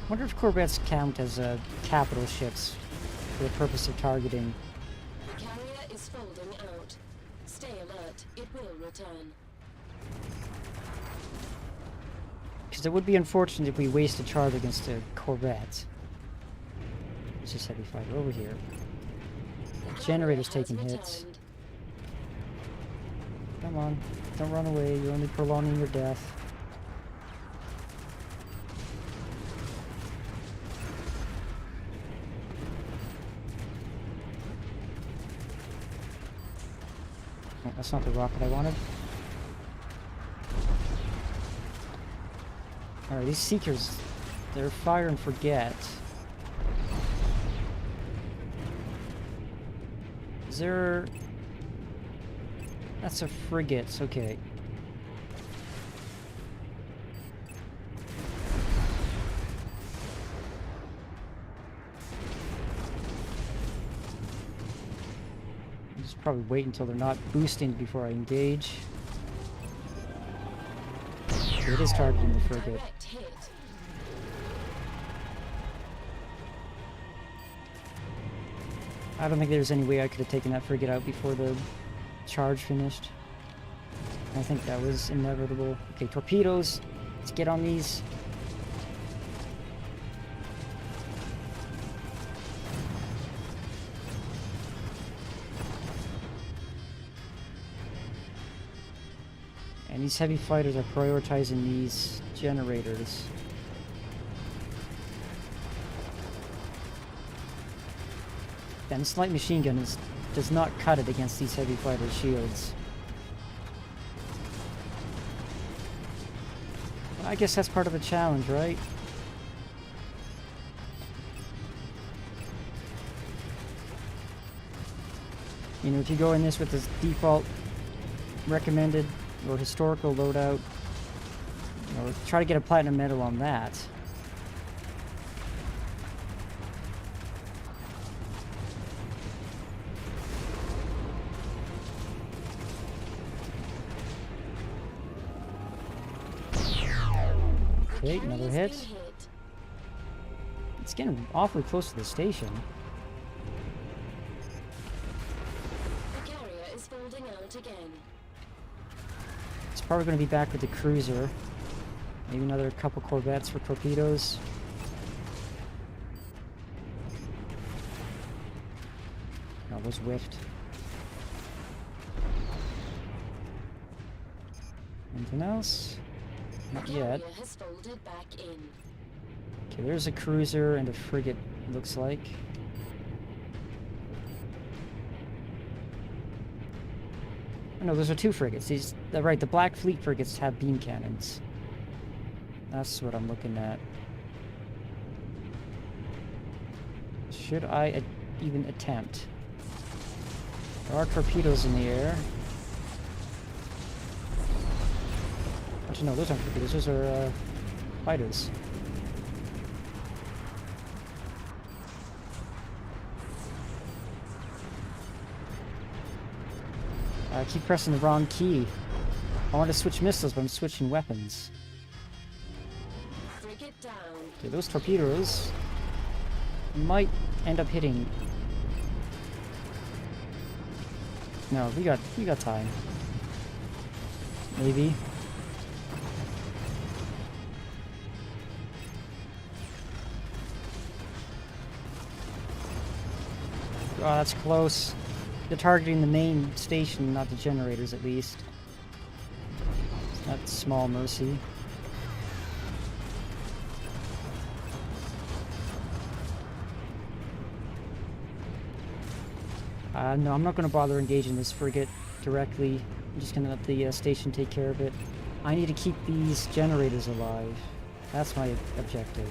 Wonder if Corvettes count as capital ships for the purpose of targeting. The carrier is folding out. Stay alert. It will return. Because it would be unfortunate if we waste a charge against a Corvette. Let's just heavy fighter over here. The Generator's carrier has taking hits. returned. Come on, don't run away. You're only prolonging your death. Oh, that's not the rocket I wanted. Alright, these Seekers, they're fire and forget. Is there... That's a frigate, okay. I'll just probably wait until they're not boosting before I engage. So it is targeting the frigate. Direct hit. I don't think there's any way I could have taken that frigate out before the charge finished. I think that was inevitable. Okay, torpedoes. Let's get on these. And these heavy fighters are prioritizing these generators. And this light machine gun does not cut it against these heavy fighter shields. Well, I guess that's part of the challenge, right? You know, if you go in this with this default recommended or historical loadout, you know, try to get a platinum medal on that. Okay, another hit. It's getting awfully close to the station. The carrier is folding out again. It's probably going to be back with the cruiser. Maybe another couple Corvettes for torpedoes. No, those whiffed. Anything else? Not yet. Carrier has folded back in. Okay, there's a cruiser and a frigate, looks like. Oh, no, those are two frigates. These, right, the Black Fleet frigates have beam cannons. That's what I'm looking at. Should I even attempt? There are torpedoes in the air. Actually, no, those aren't torpedoes. Those are fighters. I keep pressing the wrong key. I want to switch missiles, but I'm switching weapons. Frigate down. Okay, those torpedoes might end up hitting. No, we got time. Maybe. Oh, that's close. They're targeting the main station, not the generators, at least. That's small mercy. No, I'm not going to bother engaging this frigate directly. I'm just going to let the station take care of it. I need to keep these generators alive. That's my objective.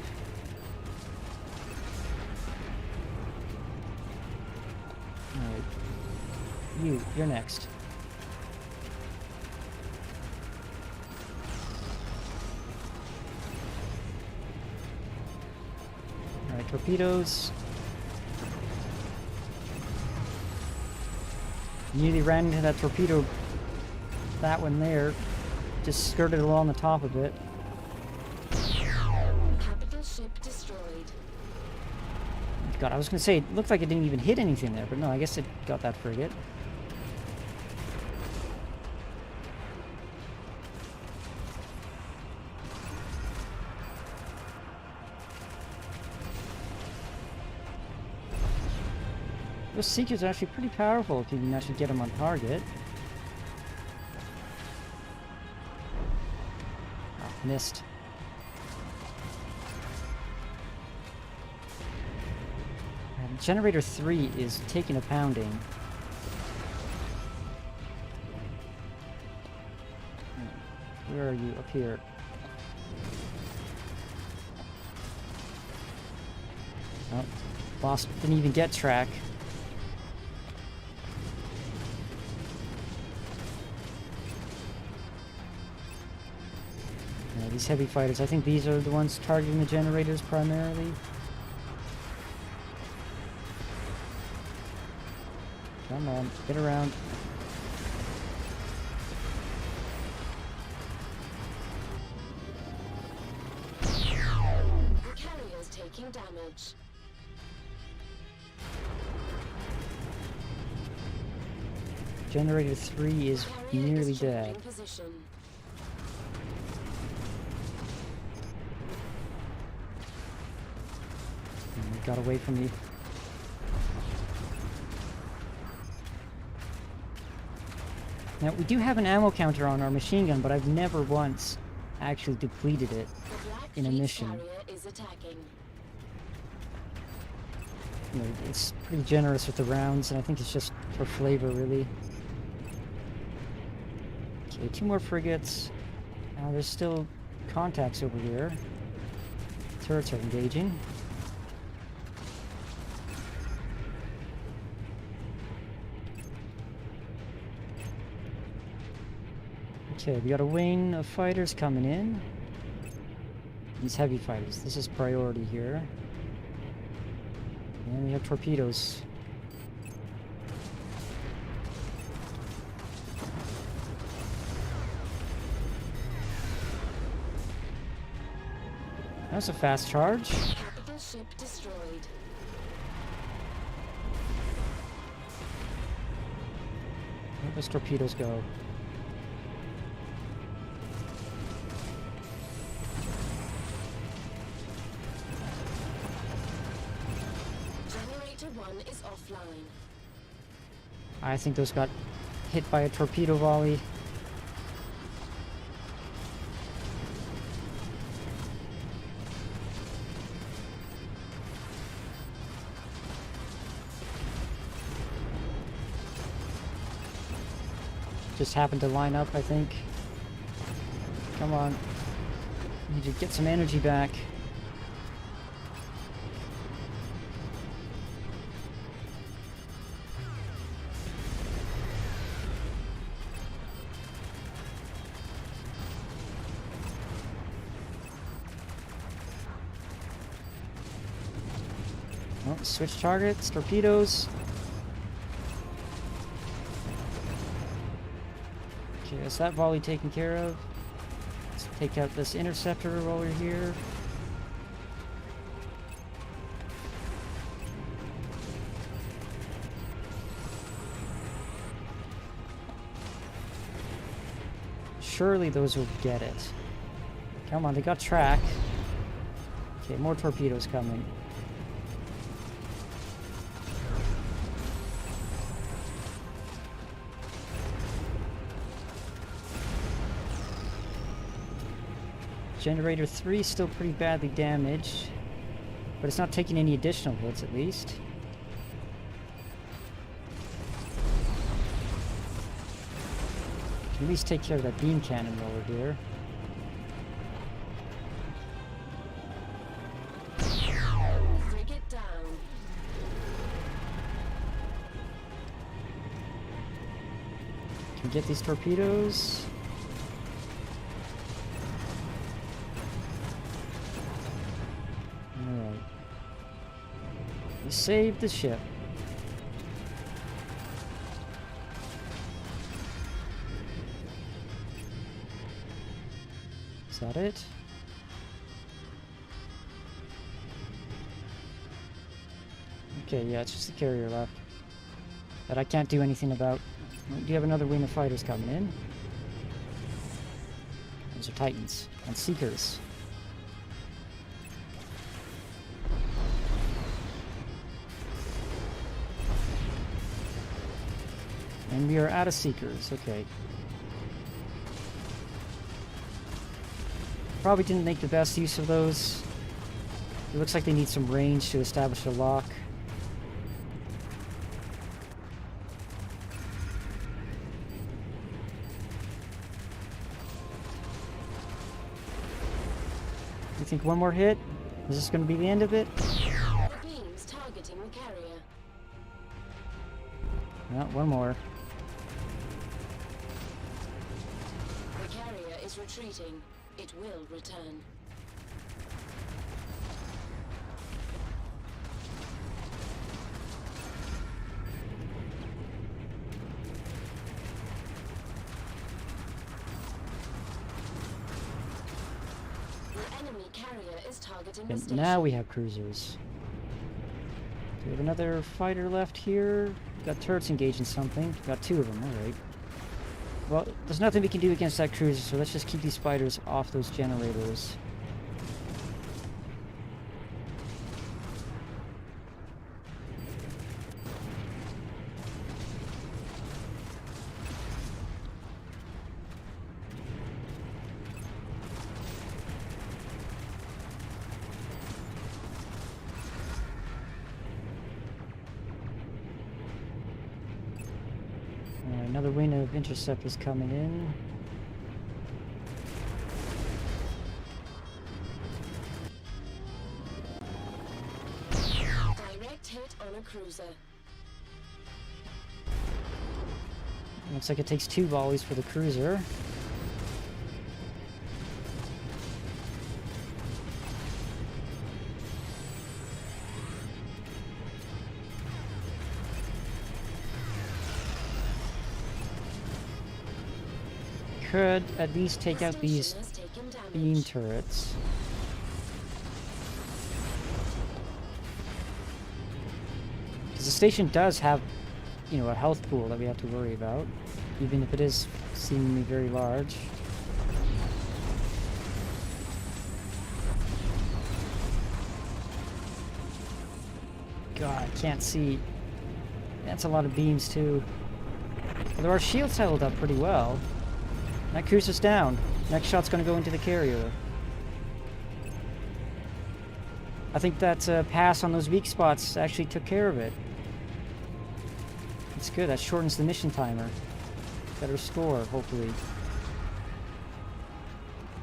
Alright. You're next. Alright, torpedoes. Nearly ran into that torpedo. That one there. Just skirted along the top of it. Capital ship destroyed. God, I was gonna say, it looked like it didn't even hit anything there, but no, I guess it got that frigate. Those Seekers are actually pretty powerful if you can actually get them on target. Oh, missed. Generator 3 is taking a pounding. Where are you? Up here. Oh, boss didn't even get track. These heavy fighters, I think these are the ones targeting the generators primarily. Come on, get around. The carrier's taking damage. Generator 3 is Carrier nearly is dead. changing position. It got away from me. Now, we do have an ammo counter on our machine gun, but I've never once actually depleted it The Black in a Fleet mission. carrier is attacking. You know, it's pretty generous with the rounds, and I think it's just for flavor, really. Okay, 2 more frigates. Now, there's still contacts over here. Turrets are engaging. Okay, we got a wing of fighters coming in. These heavy fighters. This is priority here. And we have torpedoes. That's a fast charge. Capital ship destroyed. Where those torpedoes go? Generator 1 is offline. I think those got hit by a torpedo volley. Just happened to line up, I think. Come on. Need to get some energy back. Oh, switch targets, torpedoes. Okay, is that volley taken care of? Let's take out this interceptor while we're here. Surely those will get it. Come on, they got track. Okay, more torpedoes coming. Generator 3 is still pretty badly damaged, but it's not taking any additional hits at least. Can at least take care of that beam cannon roller here. Frigate down. Can we get these torpedoes? Alright. We saved the ship. Is that it? Okay, yeah, it's just the carrier left. That I can't do anything about. Do you have another wing of fighters coming in? Those are Titans and Seekers. And we are out of Seekers, okay. Probably didn't make the best use of those. It looks like they need some range to establish a lock. You think one more hit? Is this going to be the end of it? The beams targeting the carrier. No, one more. The carrier is retreating. It will return. The enemy carrier is targeting the And station. now we have cruisers. Do we have another fighter left here? Got turrets engaging something. Got two of them, alright. Well, there's nothing we can do against that cruiser, so let's just keep these fighters off those generators. Another wing of interceptors coming in. Direct hit on a cruiser. Looks like it takes 2 volleys for the cruiser. Could at least take out these Has taken damage. beam turrets. Because the station does have, you know, a health pool that we have to worry about, even if it is seemingly very large. God, I can't see. That's a lot of beams too. Although our shields held up pretty well. That cruiser's down. Next shot's gonna go into the carrier. I think that pass on those weak spots actually took care of it. It's good. That shortens the mission timer. Better score, hopefully.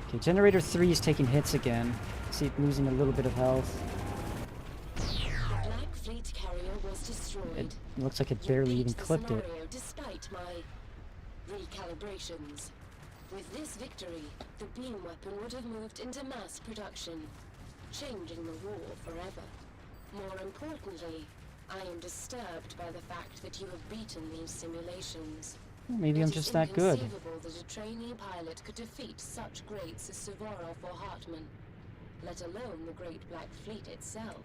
Okay, generator 3 is taking hits again. See it losing a little bit of health. The Black Fleet carrier was destroyed. It looks like it You barely beat even the clipped it. scenario despite my recalibrations. With this victory, the beam weapon would have moved into mass production, changing the war forever. More importantly, I am disturbed by the fact that you have beaten these simulations. Well, maybe I'm just that good. It is inconceivable that a trainee pilot could defeat such greats as Suvorov or Hartmann, let alone the Great Black Fleet itself.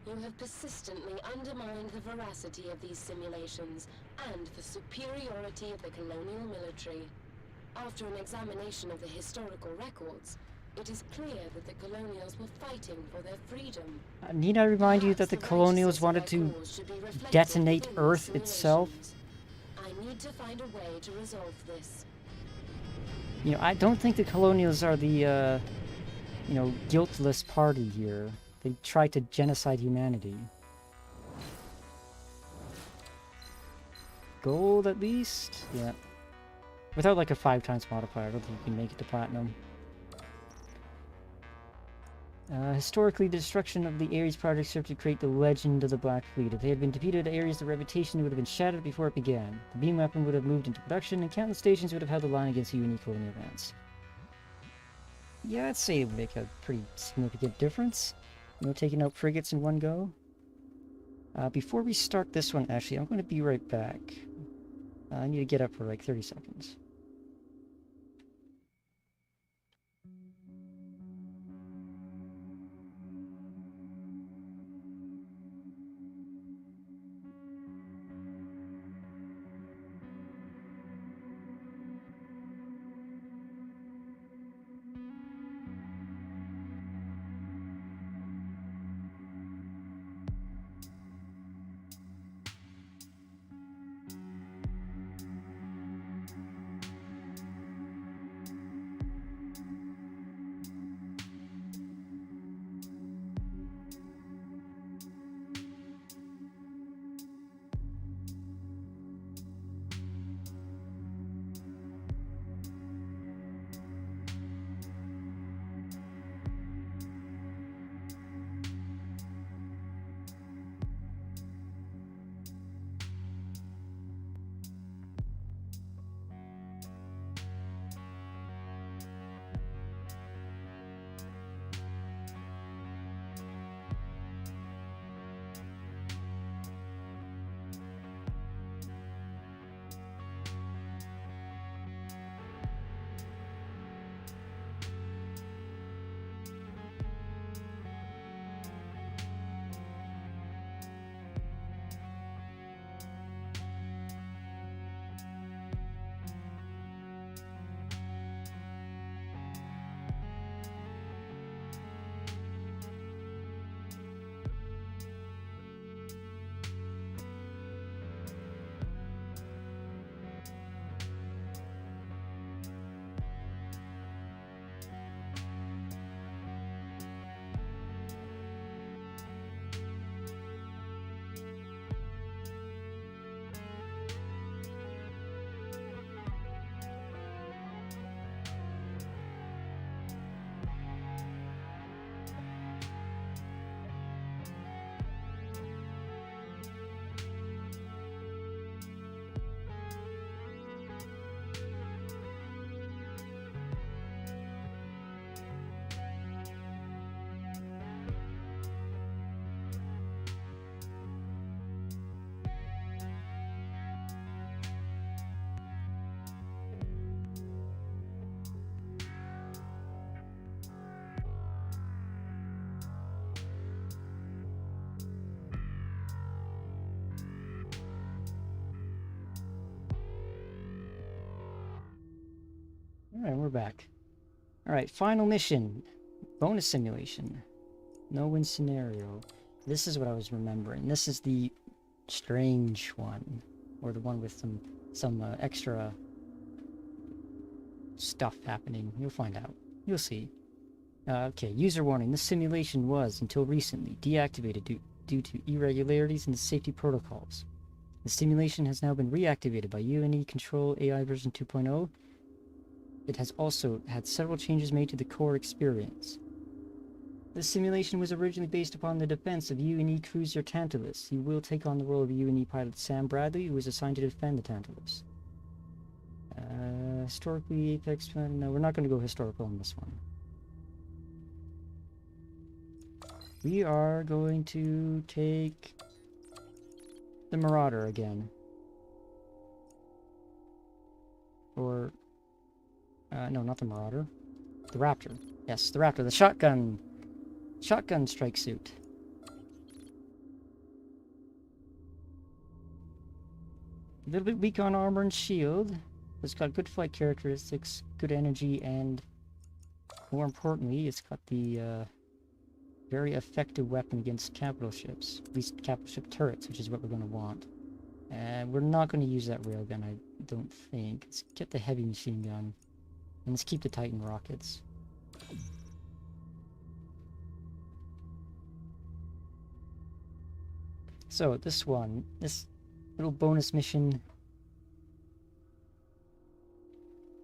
You have persistently undermined the veracity of these simulations and the superiority of the colonial military. After an examination of the historical records, it is clear that the colonials were fighting for their freedom. Need I remind you that the Perhaps colonials righteousness of wanted their to cause should be reflected detonate within the Earth itself? simulations. I need to find a way to resolve this. You know, I don't think the colonials are the you know, guiltless party here. They tried to genocide humanity. Gold, at least? Yeah. Without, like, a 5 times modifier, I don't think you can make it to platinum. Historically, the destruction of the Ares project served to create the legend of the Black Fleet. If they had been defeated at Ares, the reputation would have been shattered before it began. The beam weapon would have moved into production, and countless stations would have held the line against the unique colonial advance. Yeah, I'd say it would make a pretty significant difference. You know, taking out frigates in one go. Before we start this one, actually, I'm going to be right back. I need to get up for like 30 seconds. Alright, we're back. Alright, final mission. Bonus simulation. No-win scenario. This is what I was remembering. This is the strange one. Or the one with some extra stuff happening. You'll find out. You'll see. Okay, user warning. This simulation was, until recently, deactivated due to irregularities in the safety protocols. The simulation has now been reactivated by UNE Control AI version 2.0. It has also had several changes made to the core experience. This simulation was originally based upon the defense of UNE cruiser Tantalus. You will take on the role of UNE pilot Sam Bradley, who is assigned to defend the Tantalus. Historically, Apex... No, we're not going to go historical on this one. We are going to take the Marauder again. Or... no, not the Marauder. The Raptor. Yes, the Raptor. The shotgun strike suit. A little bit weak on armor and shield. It's got good flight characteristics, good energy, and more importantly, it's got the very effective weapon against capital ships. At least capital ship turrets, which is what we're going to want. And we're not going to use that railgun, I don't think. Let's get the heavy machine gun. And let's keep the Titan rockets. So this one, this little bonus mission,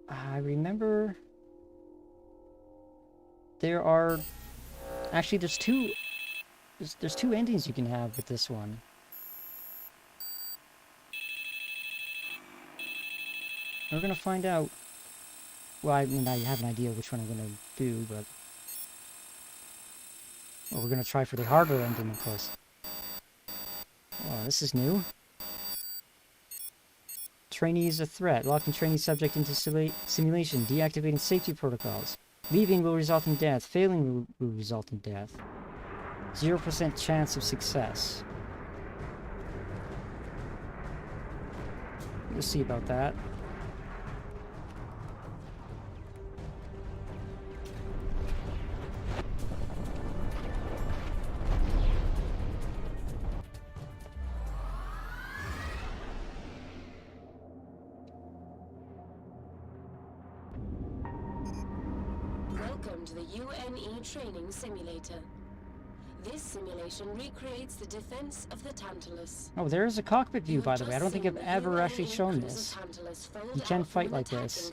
I remember there are actually there's two endings you can have with this one. We're gonna find out. Well, I mean, I have an idea which one I'm gonna do, but well, we're gonna try for the harder ending, of course. Oh, this is new. Trainee is a threat. Locking trainee subject into simulation. Deactivating safety protocols. Leaving will result in death. Failing will result in death. 0% chance of success. We'll see about that. Welcome to the UNE Training Simulator. This simulation recreates the defense of the Tantalus. Oh, there is a cockpit view, by the way. I don't think I've ever actually shown this. You can fight like this,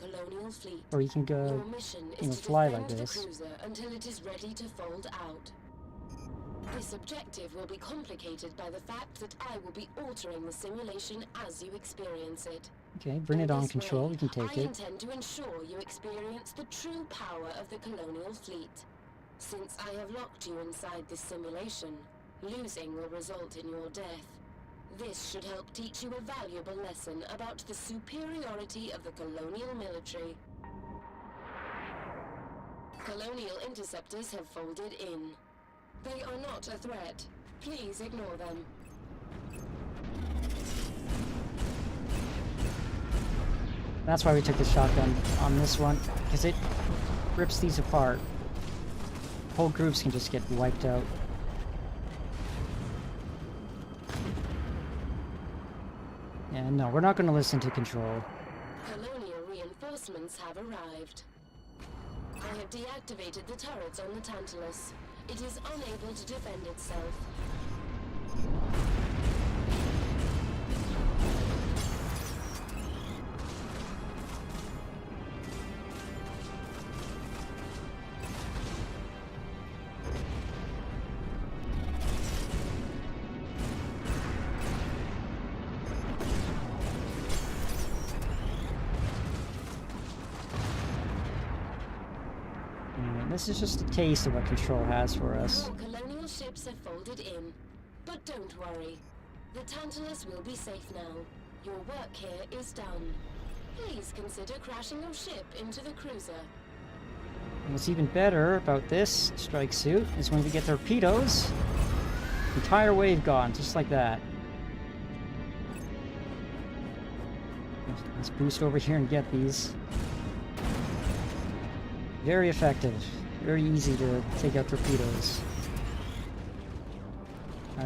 or you can go, fly like this. Until it is ready to fold out. This objective will be complicated by the fact that I will be altering the simulation as you experience it. Okay, bring it on, Control. We can take I it. intend to ensure you experience the true power of the colonial fleet. Since I have locked you inside this simulation, losing will result in your death. This should help teach you a valuable lesson about the superiority of the colonial military. Colonial interceptors have folded in. They are not a threat. Please ignore them. That's why we took the shotgun on this one, because it rips these apart. Whole groups can just get wiped out. Yeah, no, we're not going to listen to Control. Colonial reinforcements have arrived. I have deactivated the turrets on the Tantalus. It is unable to defend itself. This is just a taste of what Control has for us. More colonial ships have folded in. But don't worry. The Tantalus will be safe now. Your work here is done. Please consider crashing your ship into the cruiser. And what's even better about this strike suit is when we get torpedoes, entire wave gone, just like that. Let's boost over here and get these. Very effective. Very easy to take out torpedoes.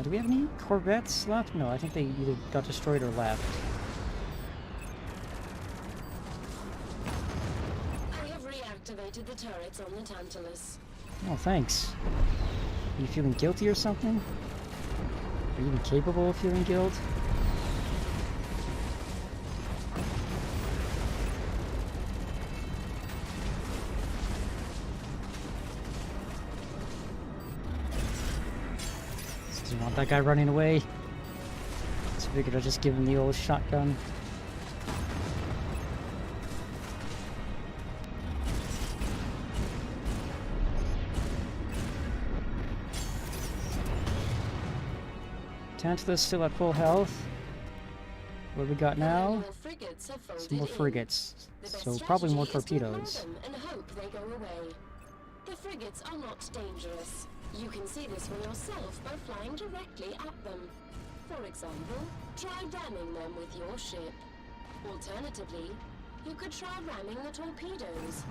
Do we have any corvettes left? No, I think they either got destroyed or left. I have reactivated the turrets on the Tantalus. Oh, thanks. Are you feeling guilty or something? Are you even capable of feeling guilt? Doesn't want that guy running away. So I figured I'd just give him the old shotgun. Tantalus still at full health. What do we got now? Some more frigates. So probably more torpedoes. And hope they go away. The frigates are not dangerous. You can see this for yourself by flying directly at them. For example, try ramming them with your ship. Alternatively, you could try ramming the torpedoes.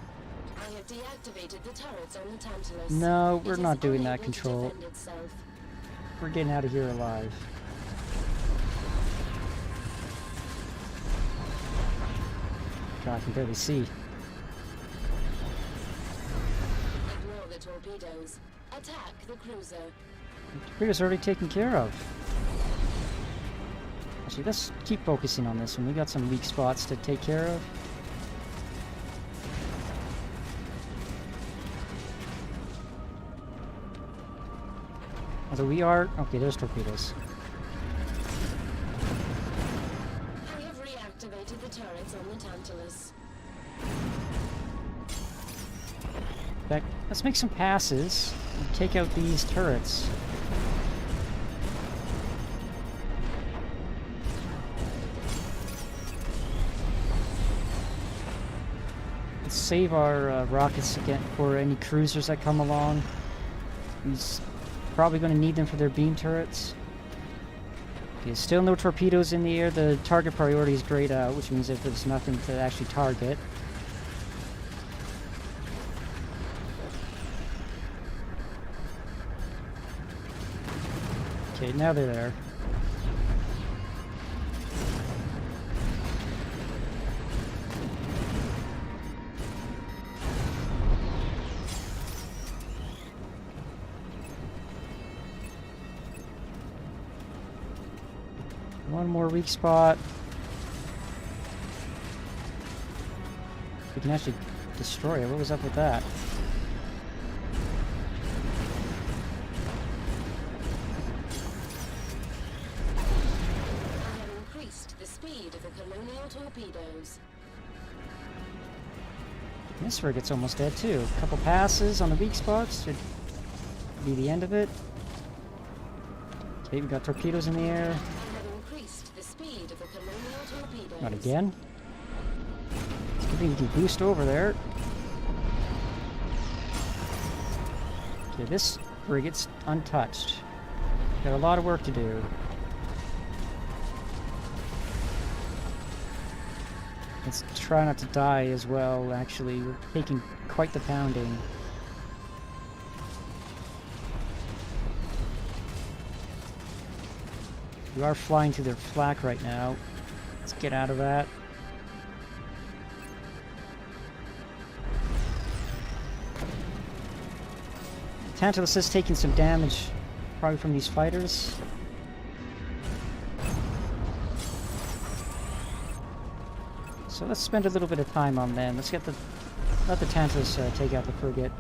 I have deactivated the turrets on the Tantalus. No, we're It not is doing that, unable to Control. defend itself. We're getting out of here alive. God, I can barely see. Ignore the torpedoes. Attack the cruiser. The torpedoes already taken care of. Actually, let's keep focusing on this one. We got some weak spots to take care of. Although we are... Okay, there's torpedoes. I have reactivated the turrets on the Tantalus. In fact, let's make some passes and take out these turrets. Let's save our rockets again for any cruisers that come along. He's probably going to need them for their beam turrets. Okay, still no torpedoes in the air. The target priority is grayed out, which means that there's nothing to actually target. Okay, now they're there. One more weak spot. We can actually destroy it. What was up with that? I have increased the speed of the colonial torpedoes. This frigate's almost dead too. A couple passes on the weak spots should be the end of it. Okay, we got torpedoes in the air. Not again. Let's see if we can boost over there. Okay, this frigate's untouched. Got a lot of work to do. Let's try not to die as well, actually. We're taking quite the pounding. We are flying through their flak right now. Let's get out of that. Tantalus is taking some damage, probably from these fighters. So let's spend a little bit of time on them. Let's let the Tantalus take out the frigate.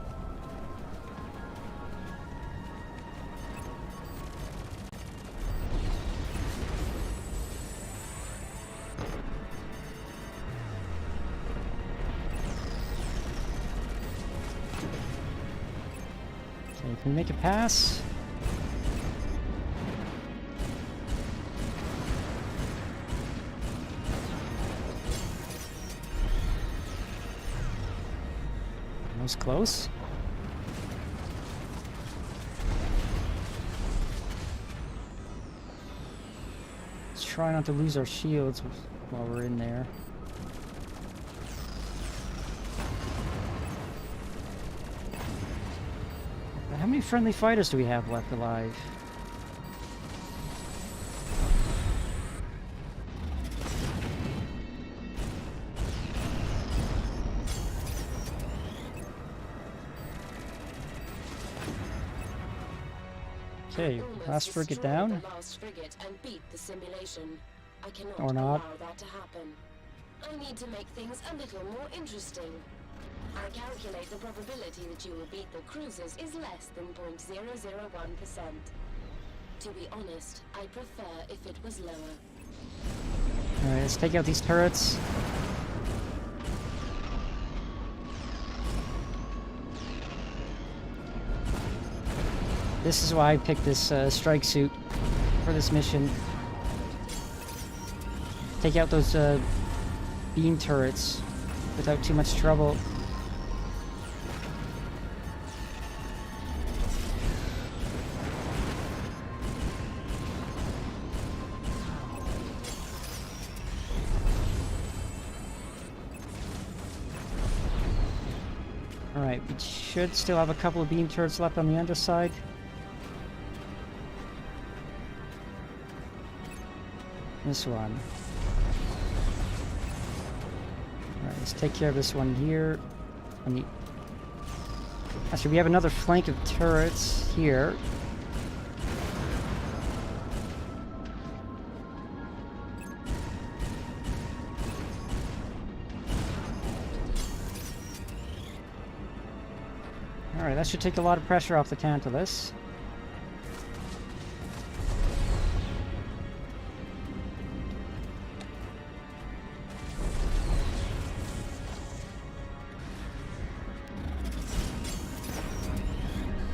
Can we make a pass? That was close. Let's try not to lose our shields while we're in there. How many friendly fighters do we have left alive? Okay, last frigate down. Or not. That to happen. I need to make things a little more interesting. I calculate the probability that you will beat the cruisers is less than 0.001%. To be honest, I prefer if it was lower. Alright, let's take out these turrets. This is why I picked this strike suit for this mission. Take out those beam turrets without too much trouble. Alright, we should still have a couple of beam turrets left on the underside. This one. Alright, let's take care of this one here. Actually, we have another flank of turrets here. Alright, that should take a lot of pressure off the Tantalus.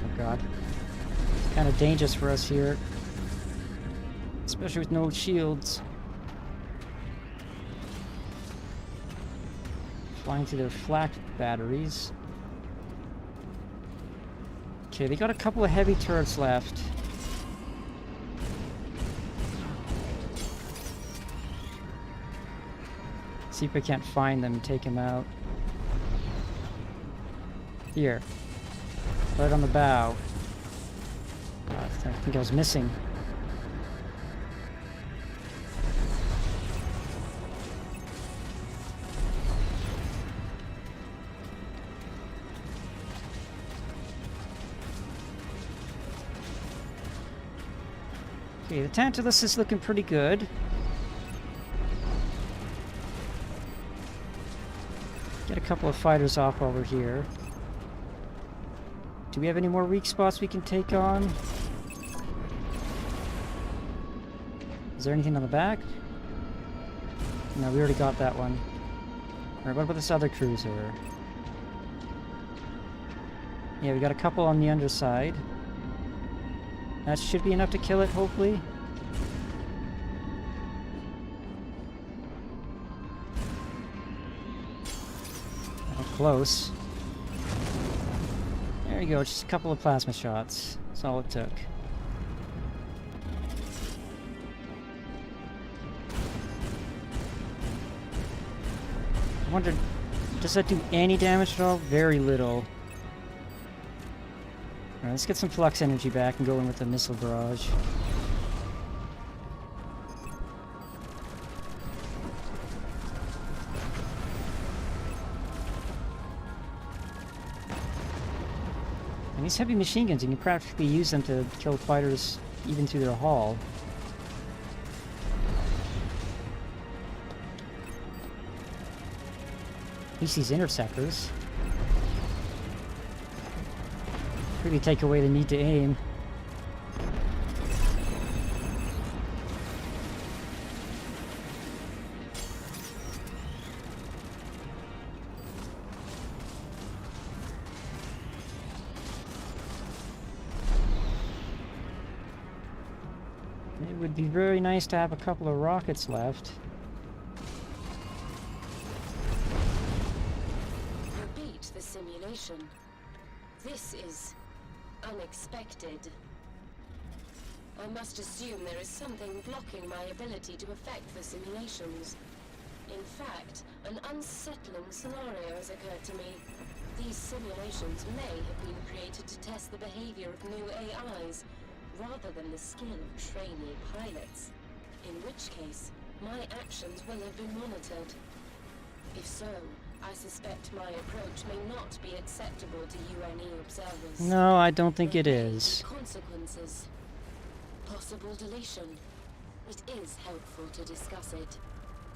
Oh god. It's kind of dangerous for us here. Especially with no shields. Flying through their flak batteries. Okay, they got a couple of heavy turrets left. See if I can't find them and take them out. Here. Right on the bow. I think I was missing. Okay, the Tantalus is looking pretty good. Get a couple of fighters off over here. Do we have any more weak spots we can take on? Is there anything on the back? No, we already got that one. Alright, what about this other cruiser? Yeah, we got a couple on the underside. That should be enough to kill it, hopefully. Oh, close. There you go, just a couple of plasma shots. That's all it took. I wonder, does that do any damage at all? Very little. Alright, let's get some flux energy back and go in with the missile barrage. And these heavy machine guns, you can practically use them to kill fighters even through their hull. At least these interceptors. Really take away the need to aim. It would be very nice to have a couple of rockets left. Repeat the simulation. This is unexpected. I must assume there is something blocking my ability to affect the simulations. In fact, an unsettling scenario has occurred to me. These simulations may have been created to test the behavior of new AIs, rather than the skill of trainee pilots. In which case, my actions will have been monitored. If so, I suspect my approach may not be acceptable to UNE observers. No, I don't think it is. Consequences. Possible deletion. It is helpful to discuss it.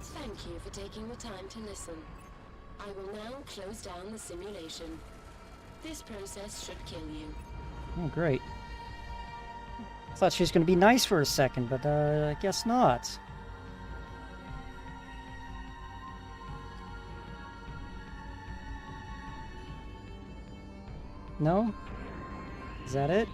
Thank you for taking the time to listen. I will now close down the simulation. This process should kill you. Oh, great. I thought she was going to be nice for a second, but I guess not. No? Is that it?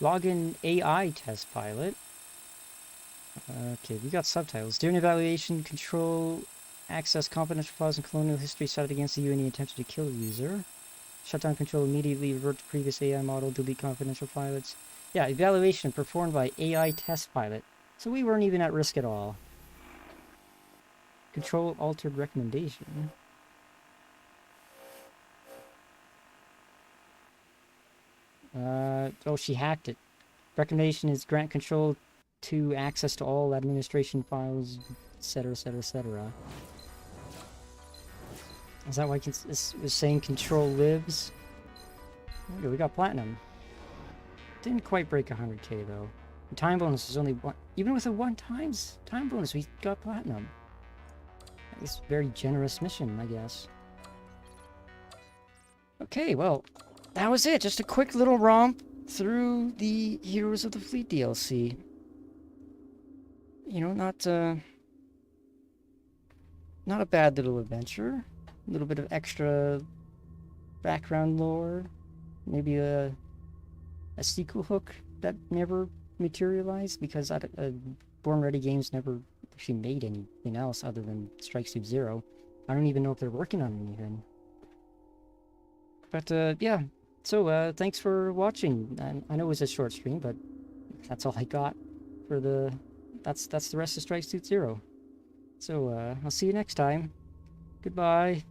Login AI test pilot. Okay, we got subtitles. During evaluation, control access confidential files and colonial history cited against the UNE attempted to kill the user. Shutdown control immediately, revert to previous AI model, delete confidential pilots. Yeah, evaluation performed by AI test pilot. So we weren't even at risk at all. Control altered recommendation. Oh, she hacked it. Recommendation is grant control to access to all administration files, etc., etc., etc. Is that why it was saying control lives? Okay, we got platinum. Didn't quite break 100k though. The time bonus is only one. Even with a 1x time bonus, we got platinum. It's a very generous mission, I guess. Okay, well, that was it. Just a quick little romp through the Heroes of the Fleet DLC. You know, not a bad little adventure. A little bit of extra background lore. Maybe a sequel hook that never materialized because Born Ready Games never actually made anything else other than Strike Suit Zero. I don't even know if they're working on anything. But yeah, so thanks for watching. I know it was a short stream, but that's all I got for the. That's the rest of Strike Suit Zero. So I'll see you next time. Goodbye.